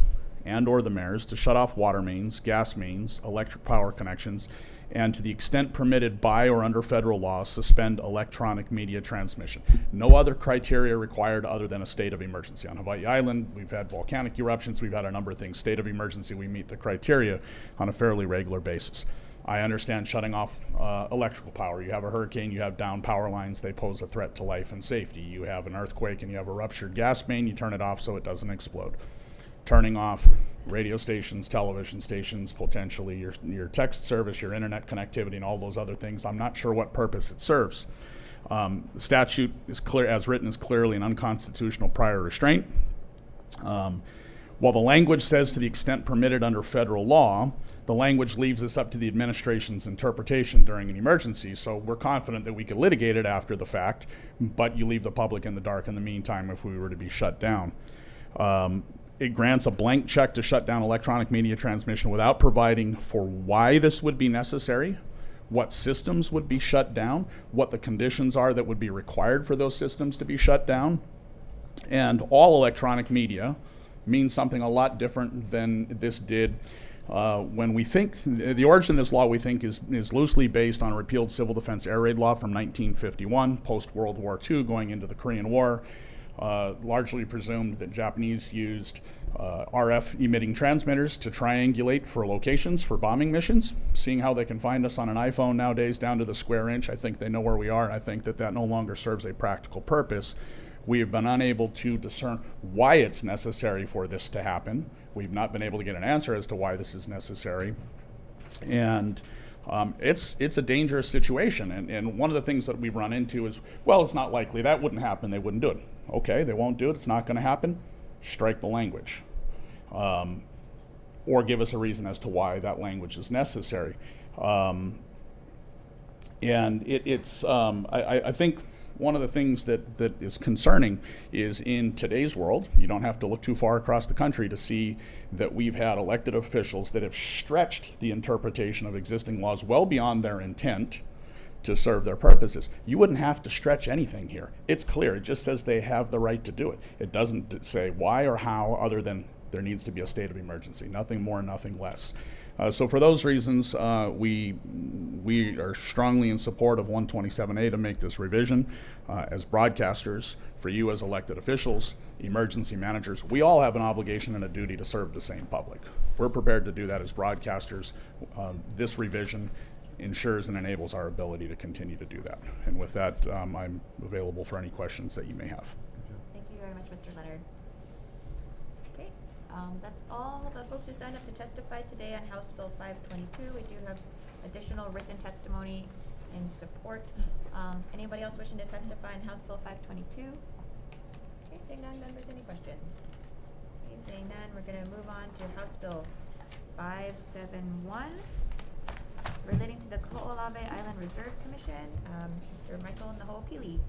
and or the mayors to shut off water mains, gas mains, electric power connections, and to the extent permitted by or under federal law, suspend electronic media transmission. No other criteria required other than a state of emergency. On Hawaii Island, we've had volcanic eruptions, we've had a number of things. State of emergency, we meet the criteria on a fairly regular basis. I understand shutting off electrical power. You have a hurricane, you have down power lines, they pose a threat to life and safety. You have an earthquake and you have a ruptured gas main, you turn it off so it doesn't explode. Turning off radio stations, television stations, potentially your text service, your internet connectivity, and all those other things. I'm not sure what purpose it serves. The statute is clear, as written, is clearly an unconstitutional prior restraint. While the language says to the extent permitted under federal law, the language leaves this up to the administration's interpretation during an emergency. So we're confident that we could litigate it after the fact, but you leave the public in the dark in the meantime if we were to be shut down. It grants a blank check to shut down electronic media transmission without providing for why this would be necessary, what systems would be shut down, what the conditions are that would be required for those systems to be shut down. And all electronic media means something a lot different than this did when we think, the origin of this law we think is loosely based on a repealed civil defense air raid law from 1951, post-World War II, going into the Korean War. Largely presumed that Japanese used RF emitting transmitters to triangulate for locations for bombing missions. Seeing how they can find us on an iPhone nowadays down to the square inch, I think they know where we are, and I think that no longer serves a practical purpose. We have been unable to discern why it's necessary for this to happen. We've not been able to get an answer as to why this is necessary. And it's a dangerous situation. And one of the things that we've run into is, well, it's not likely. That wouldn't happen. They wouldn't do it. Okay, they won't do it. It's not going to happen. Strike the language. Or give us a reason as to why that language is necessary. I think one of the things that is concerning is in today's world, you don't have to look too far across the country to see that we've had elected officials that have stretched the interpretation of existing laws well beyond their intent to serve their purposes. You wouldn't have to stretch anything here. It's clear. It just says they have the right to do it. It doesn't say why or how other than there needs to be a state of emergency. Nothing more, nothing less. So for those reasons, we are strongly in support of 127A to make this revision. As broadcasters, for you as elected officials, emergency managers, we all have an obligation and a duty to serve the same public. We're prepared to do that as broadcasters. This revision ensures and enables our ability to continue to do that. And with that, I'm available for any questions that you may have. Thank you very much, Mr. Leonard. Okay, that's all the folks who signed up to testify today on House Bill 522. We do have additional written testimony in support. Anybody else wishing to testify on House Bill 522? Okay, seeing none, members, any questions? Okay, seeing none, we're going to move on to House Bill 571. Relating to the Ko'olave Island Reserve Commission, Mr. Michael Naho'opili.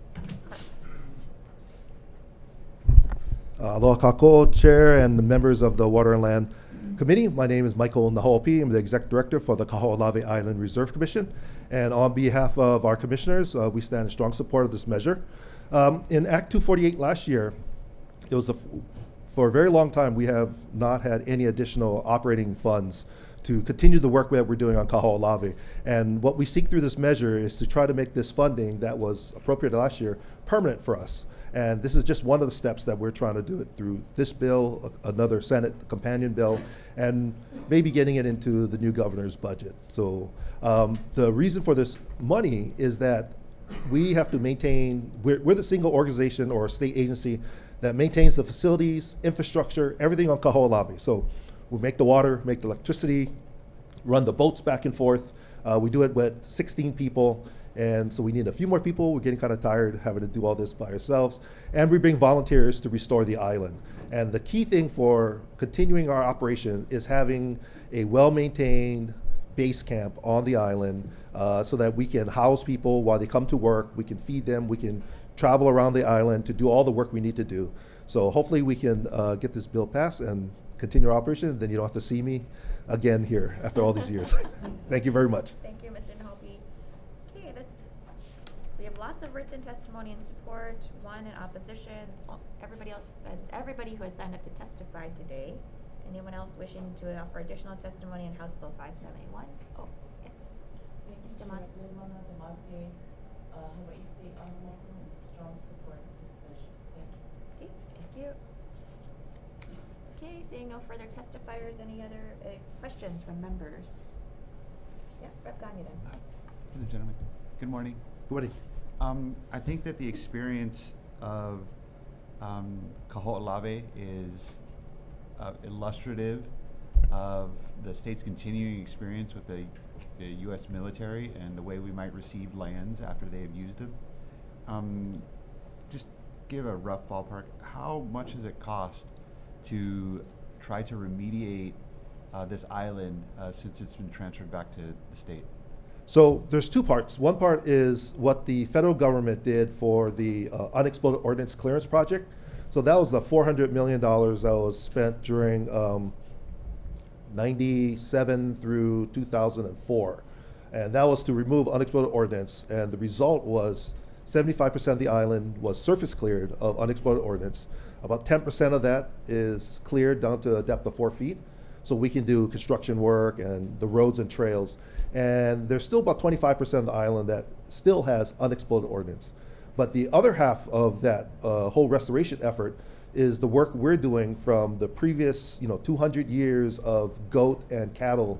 Aloha kākou, Chair and the members of the Water and Land Committee. My name is Michael Naho'opili. I'm the Executive Director for the Ko'olave Island Reserve Commission. And on behalf of our commissioners, we stand in strong support of this measure. In Act 248 last year, it was for a very long time, we have not had any additional operating funds to continue the work that we're doing on Kaho'olawe. And what we seek through this measure is to try to make this funding that was appropriated last year permanent for us. And this is just one of the steps that we're trying to do it through this bill, another Senate companion bill, and maybe getting it into the new governor's budget. So the reason for this money is that we have to maintain, we're the single organization or state agency that maintains the facilities, infrastructure, everything on Kaho'olawe. So we make the water, make the electricity, run the boats back and forth. We do it with 16 people, and so we need a few more people. We're getting kind of tired having to do all this by ourselves. And we bring volunteers to restore the island. And the key thing for continuing our operation is having a well-maintained base camp on the island so that we can house people while they come to work. We can feed them. We can travel around the island to do all the work we need to do. So hopefully we can get this bill passed and continue our operation. Then you don't have to see me again here after all these years. Thank you very much. Thank you, Mr. Nhopi. Okay, we have lots of written testimony in support, one in opposition. Everybody else, everybody who has signed up to testify today. Anyone else wishing to offer additional testimony on House Bill 571? Oh, yes. Mr. Mon. Hawaii State Automotive and strong support of this measure. Thank you. Okay, thank you. Okay, seeing no further testifiers, any other questions from members? Yeah, Rep. Gagne then. For the gentleman. Good morning. Good morning. I think that the experience of Kaho'olawe is illustrative of the state's continuing experience with the U.S. military and the way we might receive lands after they have used them. Just give a rough ballpark. How much does it cost to try to remediate this island since it's been transferred back to the state? So there's two parts. One part is what the federal government did for the unexploded ordnance clearance project. So that was the $400 million that was spent during 97 through 2004. And that was to remove unexploded ordnance. And the result was 75% of the island was surface cleared of unexploded ordnance. About 10% of that is cleared down to a depth of 4 feet. So we can do construction work and the roads and trails. And there's still about 25% of the island that still has unexploded ordnance. But the other half of that whole restoration effort is the work we're doing from the previous 200 years of goat and cattle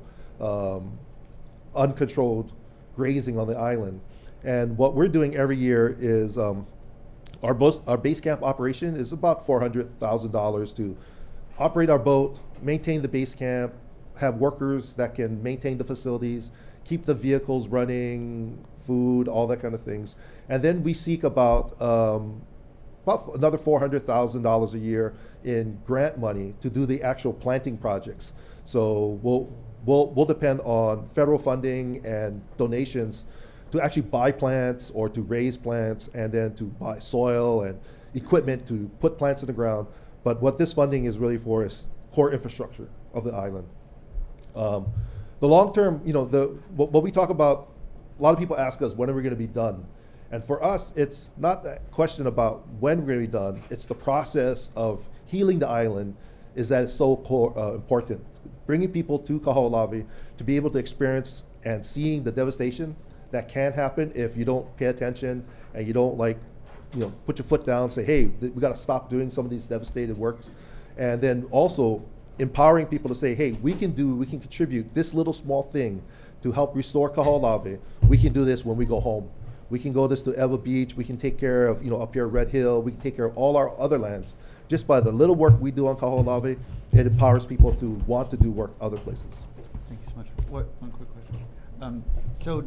uncontrolled grazing on the island. And what we're doing every year is our base camp operation is about $400,000 to operate our boat, maintain the base camp, have workers that can maintain the facilities, keep the vehicles running, food, all that kind of things. And then we seek about another $400,000 a year in grant money to do the actual planting projects. So we'll depend on federal funding and donations to actually buy plants or to raise plants and then to buy soil and equipment to put plants in the ground. But what this funding is really for is core infrastructure of the island. The long term, what we talk about, a lot of people ask us, when are we going to be done? And for us, it's not a question about when we're going to be done. It's the process of healing the island is that it's so important. Bringing people to Kaho'olawe to be able to experience and seeing the devastation that can happen if you don't pay attention and you don't put your foot down and say, hey, we got to stop doing some of these devastated works. And then also empowering people to say, hey, we can contribute this little small thing to help restore Kaho'olawe. We can do this when we go home. We can go this to Eva Beach. We can take care of, up here Red Hill. We can take care of all our other lands. Just by the little work we do on Kaho'olawe, it empowers people to want to do work other places. Thank you so much. One quick question. So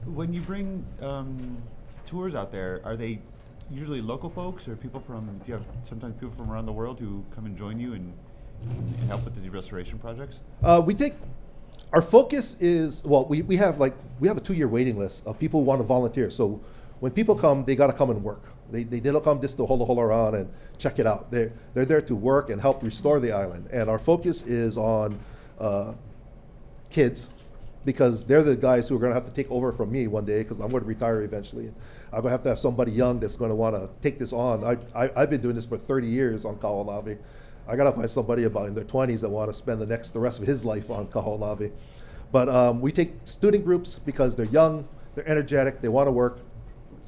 when you bring tours out there, are they usually local folks or people do you have sometimes people from around the world who come and join you and help with these restoration projects? Our focus is, we have a 2-year waiting list of people who want to volunteer. So when people come, they got to come and work. They don't come just to hole around and check it out. They're there to work and help restore the island. And our focus is on kids, because they're the guys who are going to have to take over from me one day, because I'm going to retire eventually. I'm going to have somebody young that's going to want to take this on. I've been doing this for 30 years on Kaho'olawe. I got to find somebody about in their 20s that want to spend the rest of his life on Kaho'olawe. But we take student groups because they're young, they're energetic, they want to work.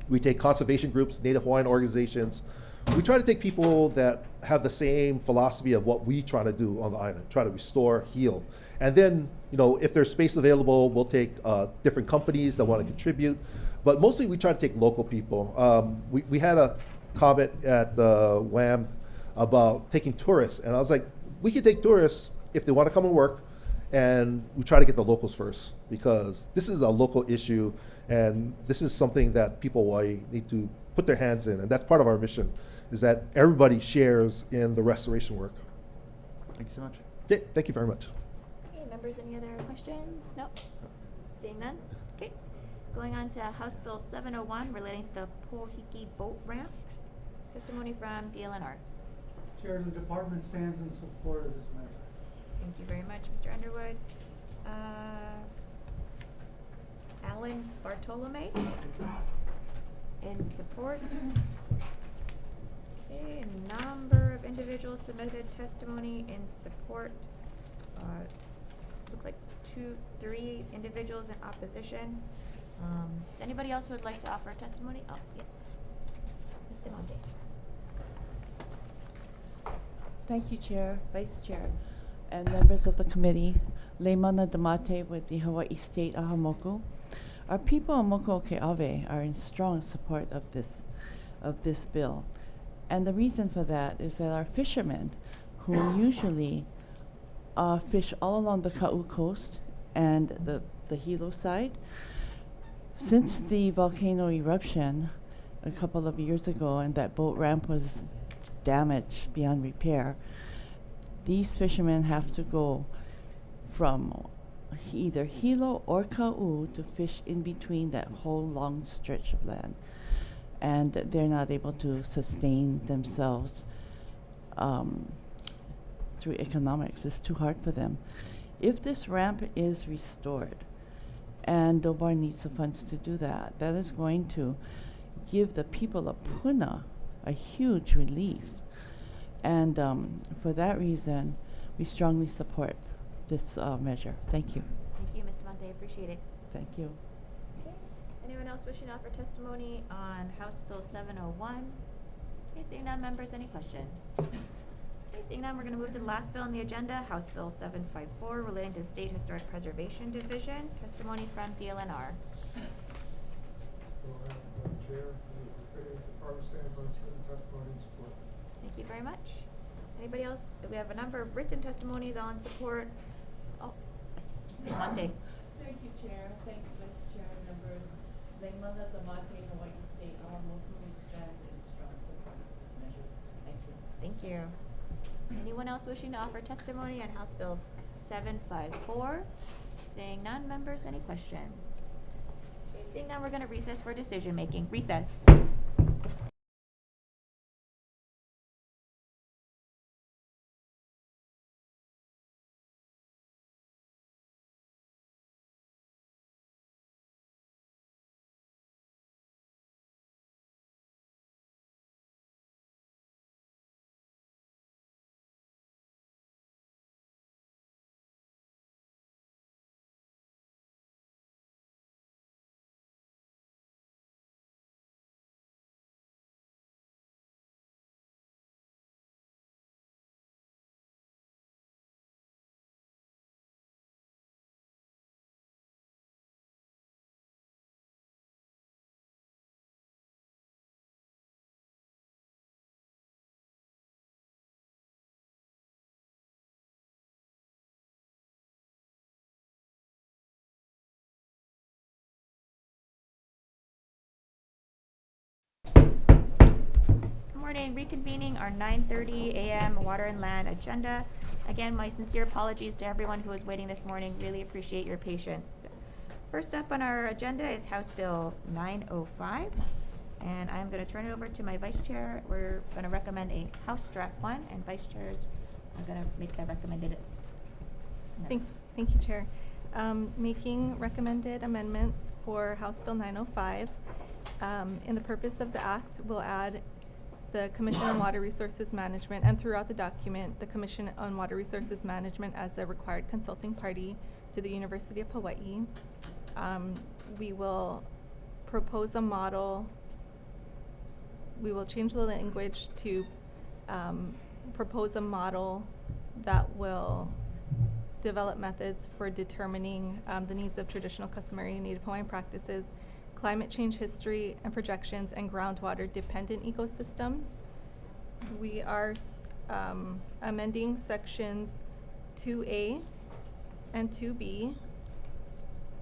We take conservation groups, Native Hawaiian organizations. We try to take people that have the same philosophy of what we try to do on the island, try to restore, heal. And then, if there's space available, we'll take different companies that want to contribute. But mostly we try to take local people. We had a comment at the WAM about taking tourists. And I was like, we can take tourists if they want to come and work, and we try to get the locals first, because this is a local issue, and this is something that people of Hawaii need to put their hands in. And that's part of our mission, is that everybody shares in the restoration work. Thank you so much. Okay, thank you very much. Okay, members, any other questions? No? Seeing none? Okay. Going on to House Bill 701 relating to the Pohiki boat ramp. Testimony from DLNR. Chair, the department stands in support of this measure. Thank you very much, Mr. Underwood. Alan Bartolome in support. Okay, a number of individuals submitted testimony in support. Looks like 3 individuals in opposition. Anybody else who would like to offer a testimony? Oh, yeah. Mr. Monte. Thank you, Chair, Vice Chair, and members of the committee. Leimana Damate with the Hawaii State Ahamoku. Our people of Mokuoke'awe are in strong support of this bill. And the reason for that is that our fishermen, who usually fish all along the Ka'u coast and the Hilo side, since the volcano eruption a couple of years ago and that boat ramp was damaged beyond repair, these fishermen have to go from either Hilo or Ka'u to fish in between that whole long stretch of land. And they're not able to sustain themselves through economics. It's too hard for them. If this ramp is restored, and Dobar needs the funds to do that, that is going to give the people of Puna a huge relief. And for that reason, we strongly support this measure. Thank you. Thank you, Mr. Monte. Appreciate it. Thank you. Okay. Anyone else wishing to offer testimony on House Bill 701? Okay, seeing none, members, any questions? Okay, seeing none, we're going to move to the last bill on the agenda, House Bill 754, relating to the State Historic Preservation Division. Testimony from DLNR. Chair, the department stands on testimony in support. Thank you very much. Anybody else? We have a number of written testimonies on support. Oh, yes, Mr. Monte. Thank you, Chair. Thank you, Vice Chair, members. Leimana Damate, Hawaii State Ahamoku, stand in strong support of this measure. Thank you. Thank you. Anyone else wishing to offer testimony on House Bill 754? Seeing none, members, any questions? Okay, seeing none, we're going to recess for decision making. Recess. Morning, reconvening our 9:30 a.m. Water and Land agenda. Again, my sincere apologies to everyone who was waiting this morning. Really appreciate your patience. First up on our agenda is House Bill 905, and I'm going to turn it over to my Vice Chair. We're going to recommend a House Draft 1, and Vice Chairs are going to make the recommended. Thank you, Chair. Making recommended amendments for House Bill 905. In the purpose of the act, we'll add the Commission on Water Resources Management, and throughout the document, the Commission on Water Resources Management as a required consulting party to the University of Hawaii. We will propose a model. We will change the language to propose a model that will develop methods for determining the needs of traditional, customary, and Native Hawaiian practices, climate change history and projections, and groundwater dependent ecosystems. We are amending sections 2A and 2B.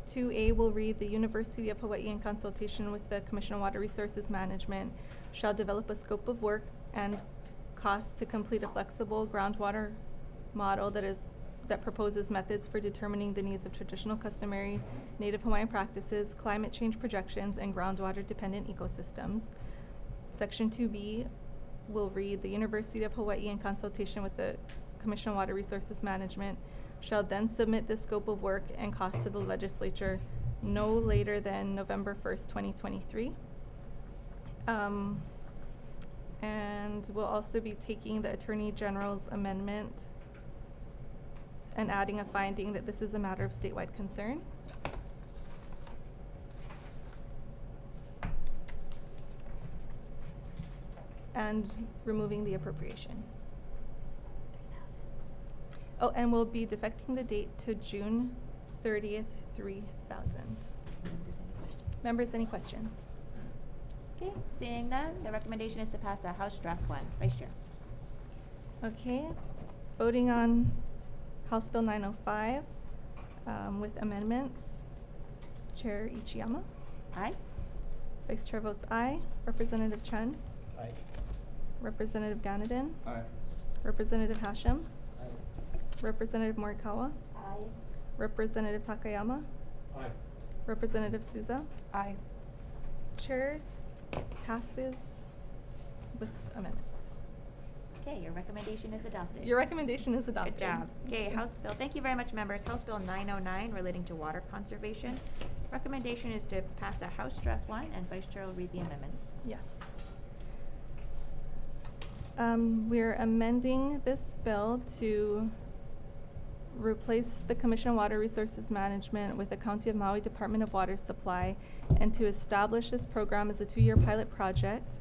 2A will read, the University of Hawaii, in consultation with the Commission on Water Resources Management, shall develop a scope of work and cost to complete a flexible groundwater model that proposes methods for determining the needs of traditional, customary, Native Hawaiian practices, climate change projections, and groundwater-dependent ecosystems. Section 2B will read, the University of Hawaii, in consultation with the Commission on Water Resources Management, shall then submit the scope of work and cost to the legislature no later than November 1st, 2023. And we'll also be taking the Attorney General's amendment and adding a finding that this is a matter of statewide concern. And removing the appropriation. Oh, and we'll be defecting the date to June 30th, 3000. Members, any questions? Okay, seeing none, the recommendation is to pass a House Draft 1. Vice Chair. Okay, voting on House Bill 905 with amendments. Chair Ichiyama? Aye. Vice Chair votes aye. Representative Chen? Aye. Representative Ganadin? Aye. Representative Hashem? Representative Morikawa? Aye. Representative Takayama? Aye. Representative Souza? Aye. Chair passes with amendments. Okay, your recommendation is adopted. Your recommendation is adopted. Good job. Okay, House Bill, thank you very much, members. House Bill 909 relating to water conservation. Recommendation is to pass a House Draft 1, and Vice Chair will read the amendments. Yes. We're amending this bill to replace the Commission on Water Resources Management with the County of Maui Department of Water Supply, and to establish this program as a 2-year pilot project.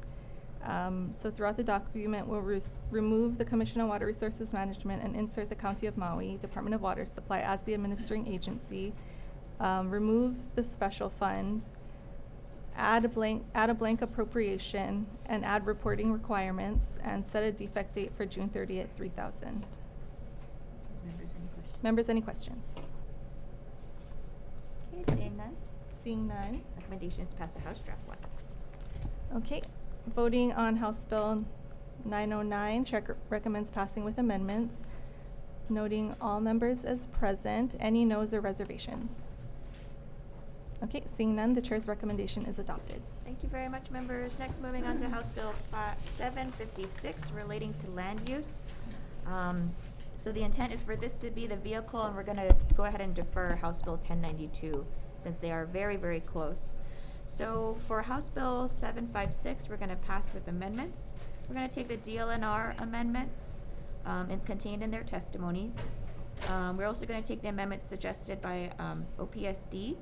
So throughout the document, we'll remove the Commission on Water Resources Management and insert the County of Maui Department of Water Supply as the administering agency. Remove the special fund, add a blank appropriation, and add reporting requirements, and set a defect date for June 30th, 3000. Members, any questions? Okay, seeing none. Seeing none. Recommendation is to pass a House Draft 1. Okay, voting on House Bill 909, Chair recommends passing with amendments, noting all members as present. Any noes or reservations? Okay, seeing none, the Chair's recommendation is adopted. Thank you very much, members. Next, moving on to House Bill 756 relating to land use. So the intent is for this to be the vehicle, and we're going to go ahead and defer House Bill 1092 since they are very, very close. So for House Bill 756, we're going to pass with amendments. We're going to take the DLNR amendments contained in their testimony. We're also going to take the amendments suggested by OPSD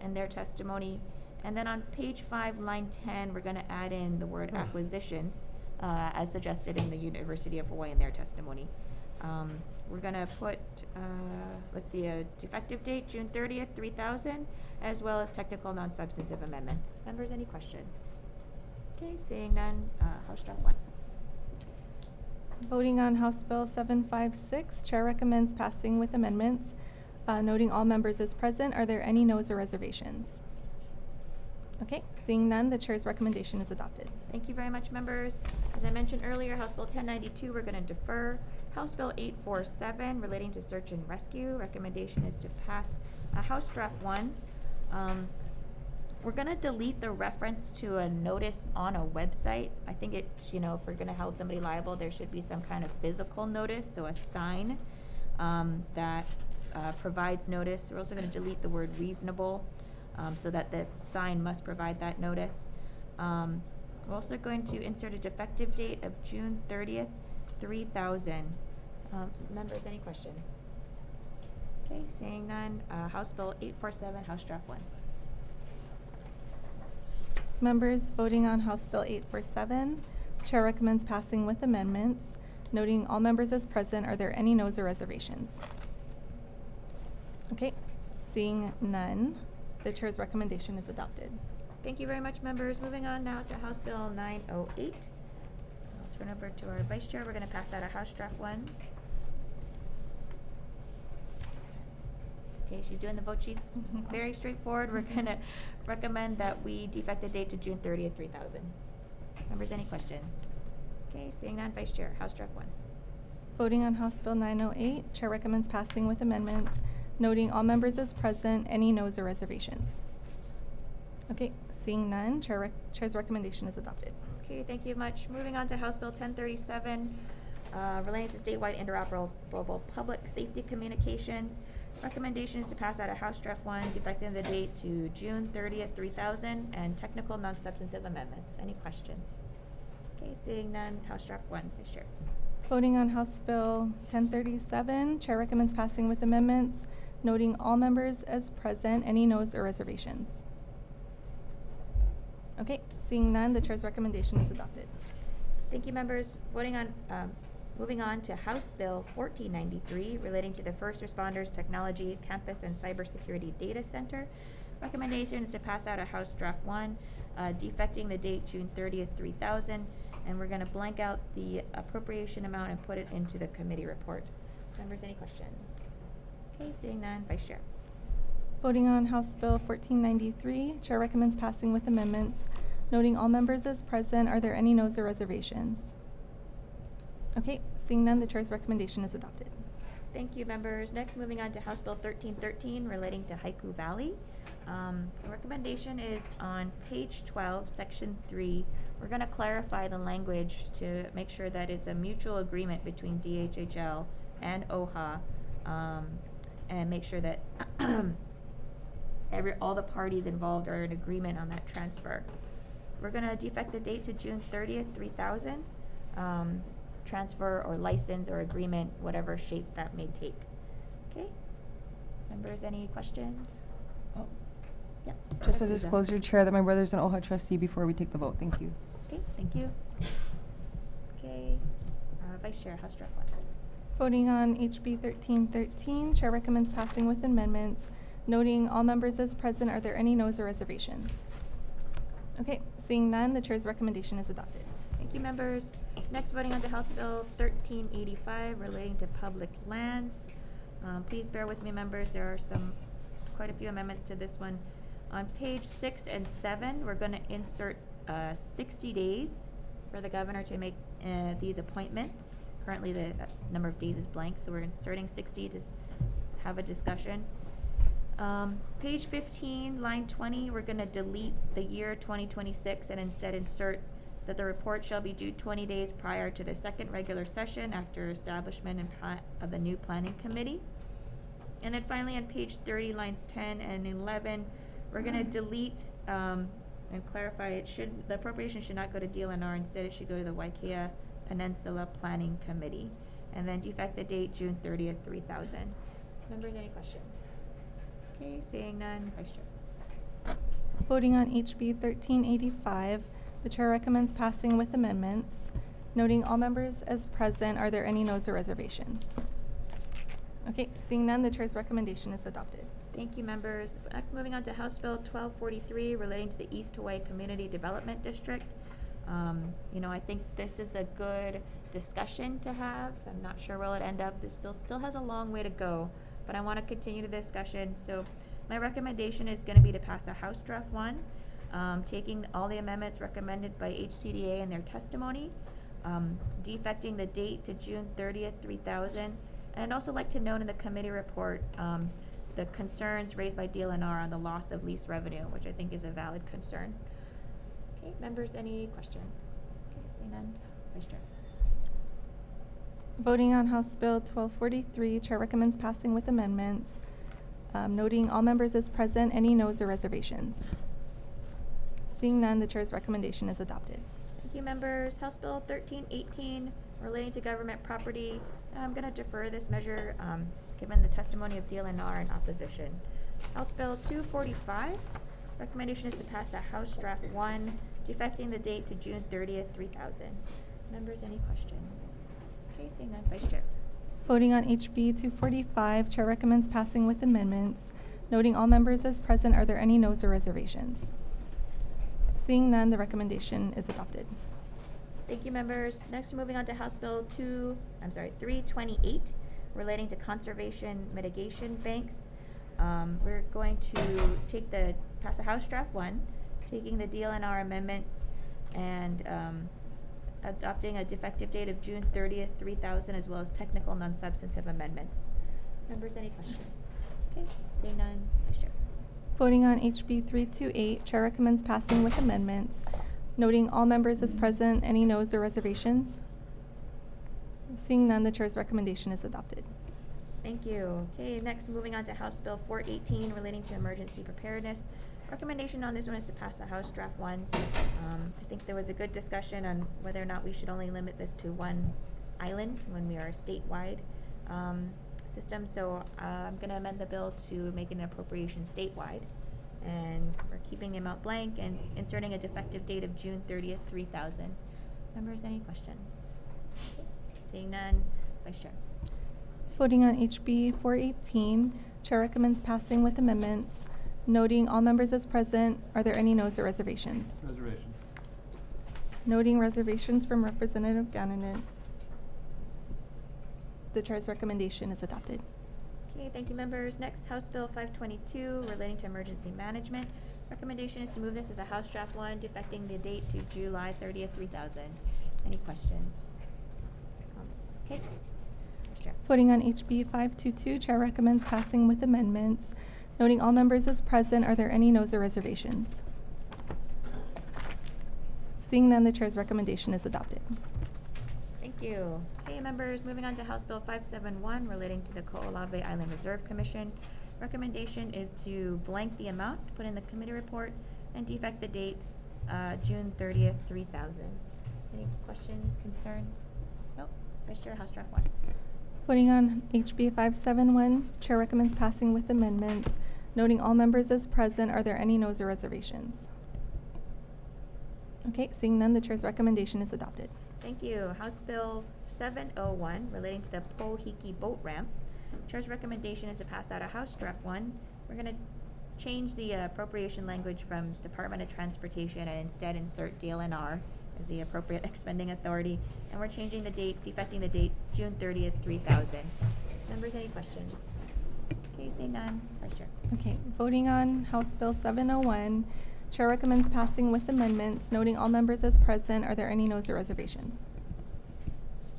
and their testimony. And then on page 5, line 10, we're going to add in the word acquisitions as suggested in the University of Hawaii in their testimony. We're going to put, let's see, a defective date, June 30th, 3000, as well as technical non-substantive amendments. Members, any questions? Okay, seeing none, House Draft 1. Voting on House Bill 756, Chair recommends passing with amendments, noting all members as present. Are there any noes or reservations? Okay, seeing none, the Chair's recommendation is adopted. Thank you very much, members. As I mentioned earlier, House Bill 1092, we're going to defer. House Bill 847 relating to search and rescue. Recommendation is to pass House Draft 1. We're going to delete the reference to a notice on a website. I think it, if we're going to hold somebody liable, there should be some kind of physical notice, so a sign that provides notice. We're also going to delete the word reasonable so that the sign must provide that notice. We're also going to insert a defective date of June 30th, 3000. Members, any questions? Okay, seeing none, House Bill 847, House Draft 1. Members, voting on House Bill 847, Chair recommends passing with amendments, noting all members as present. Are there any noes or reservations? Okay, seeing none, the Chair's recommendation is adopted. Thank you very much, members. Moving on now to House Bill 908. Turn over to our vice chair. We're gonna pass out a House Draft 1. Okay, she's doing the vote sheets. Very straightforward. We're gonna recommend that we defect the date to June 30th, 3000. Members, any questions? Okay, seeing none, Vice Chair, House Draft 1. Voting on House Bill 908, Chair recommends passing with amendments, noting all members as present, any noes or reservations. Okay, seeing none, Chair's recommendation is adopted. Okay, thank you much. Moving on to House Bill 1037, relating to statewide interoperable public safety communications. Recommendation is to pass out a House Draft 1, defecting the date to June 30th, 3000, and technical non-substantive amendments. Any questions? Okay, seeing none, House Draft 1, Vice Chair. Voting on House Bill 1037, Chair recommends passing with amendments, noting all members as present, any noes or reservations. Okay, seeing none, the Chair's recommendation is adopted. Thank you, members. Moving on to House Bill 1493, relating to the First Responders Technology Campus and Cybersecurity Data Center. Recommendation is to pass out a House Draft 1, defecting the date June 30th, 3000, and we're going to blank out the appropriation amount and put it into the committee report. Members, any questions? Okay, seeing none, Vice Chair. Voting on House Bill 1493, Chair recommends passing with amendments, noting all members as present. Are there any noes or reservations? Okay, seeing none, the Chair's recommendation is adopted. Thank you, members. Next, moving on to House Bill 1313, relating to Haiku Valley. The recommendation is on page 12, section 3. We're going to clarify the language to make sure that it's a mutual agreement between DHHL and OHA, and make sure that all the parties involved are in agreement on that transfer. We're going to defect the date to June 30th, 3000. Transfer or license or agreement, whatever shape that may take. Okay? Members, any questions? Oh. Yeah. Just a Susan. disclosure, Chair, that my brother's an OHA trustee before we take the vote. Thank you. Okay, thank you. Okay, Vice Chair, House Draft 1. Voting on HB 1313, Chair recommends passing with amendments, noting all members as present. Are there any noes or reservations? Okay, seeing none, the Chair's recommendation is adopted. Thank you, members. Next, voting on to House Bill 1385, relating to public lands. Please bear with me, members. There are quite a few amendments to this one. On page 6 and 7, we're going to insert 60 days for the governor to make these appointments. Currently, the number of days is blank, so we're inserting 60 to have a discussion. Page 15, line 20, we're going to delete the year 2026 and instead insert that the report shall be due 20 days prior to the second regular session after establishment of the new planning committee. And then finally on page 30, lines 10 and 11, we're going to delete and clarify the appropriation should not go to DLNR. Instead, it should go to the Waikea Peninsula Planning Committee. And then defect the date June 30th, 3000. Members, any questions? Okay, seeing none, Vice Chair. Voting on HB 1385, the Chair recommends passing with amendments, noting all members as present. Are there any noes or reservations? Okay, seeing none, the Chair's recommendation is adopted. Thank you, members. Moving on to House Bill 1243, relating to the East Hawaii Community Development District. I think this is a good discussion to have. I'm not sure where it'll end up. This bill still has a long way to go, but I want to continue the discussion. So my recommendation is going to be to pass a House Draft 1. Taking all the amendments recommended by HCDA in their testimony, defecting the date to June 30th, 3000. And I'd also like to note in the committee report the concerns raised by DLNR on the loss of lease revenue, which I think is a valid concern. Okay, members, any questions? Okay, seeing none, Vice Chair. Voting on House Bill 1243, Chair recommends passing with amendments, noting all members as present. Any noes or reservations? Seeing none, the Chair's recommendation is adopted. Thank you, members. House Bill 1318, relating to government property. I'm going to defer this measure given the testimony of DLNR in opposition. House Bill 245, recommendation is to pass a House Draft 1, defecting the date to June 30th, 3000. Members, any questions? Okay, seeing none, Vice Chair. Voting on HB 245, Chair recommends passing with amendments, noting all members as present. Are there any noes or reservations? Seeing none, the recommendation is adopted. Thank you, members. Next, we're moving on to House Bill 328, relating to conservation mitigation banks. We're going to pass a House Draft 1, taking the DLNR amendments and adopting a defective date of June 30th, 3000, as well as technical non-substantive amendments. Members, any questions? Okay, seeing none, Vice Chair. Voting on HB 328, Chair recommends passing with amendments, noting all members as present, any noes or reservations. Seeing none, the Chair's recommendation is adopted. Thank you. Okay, next, moving on to House Bill 418, relating to emergency preparedness. Recommendation on this one is to pass a House Draft 1. I think there was a good discussion on whether or not we should only limit this to one island when we are a statewide system. So I'm going to amend the bill to make an appropriation statewide. And we're keeping the amount blank and inserting a defective date of June 30th, 3000. Members, any questions? Seeing none, Vice Chair. Voting on HB 418, Chair recommends passing with amendments, noting all members as present. Are there any noes or reservations? Reservations. Noting reservations from Representative Gannon. The Chair's recommendation is adopted. Okay, thank you, members. Next, House Bill 522, relating to emergency management. Recommendation is to move this as a House Draft 1, defecting the date to July 30th, 3000. Any questions? Comments? Okay. Chair. Voting on HB 522, Chair recommends passing with amendments, noting all members as present. Are there any noes or reservations? Seeing none, the Chair's recommendation is adopted. Thank you. Okay, members, moving on to House Bill 571, relating to the Kaho'olawe Island Reserve Commission. Recommendation is to blank the amount, put in the committee report, and defect the date, June 30th, 3000. Any questions, concerns? Nope. Vice Chair, House Draft 1. Voting on HB 571, Chair recommends passing with amendments, noting all members as present. Are there any noes or reservations? Okay, seeing none, the Chair's recommendation is adopted. Thank you. House Bill 701, relating to the Pohiki boat ramp. Chair's recommendation is to pass out a House Draft 1. We're going to change the appropriation language from Department of Transportation and instead insert DLNR as the appropriate expending authority. And we're changing the date, defecting the date, June 30th, 3000. Members, any questions? Okay, seeing none. Vice Chair. Okay, voting on House Bill 701, Chair recommends passing with amendments, noting all members as present. Are there any noes or reservations?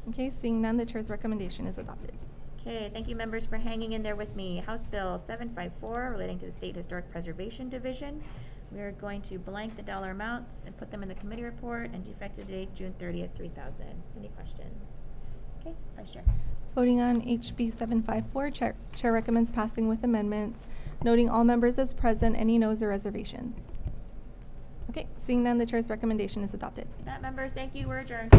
Okay, seeing none, the Chair's recommendation is adopted. Okay, thank you, members, for hanging in there with me. House Bill 754, relating to the State Historic Preservation Division. We are going to blank the dollar amounts and put them in the committee report and defect the date June 30th, 3000. Any questions? Okay, Vice Chair. Voting on HB 754, Chair recommends passing with amendments, noting all members as present. Any noes or reservations? Okay, seeing none, the Chair's recommendation is adopted. That, members, thank you. We're adjourned.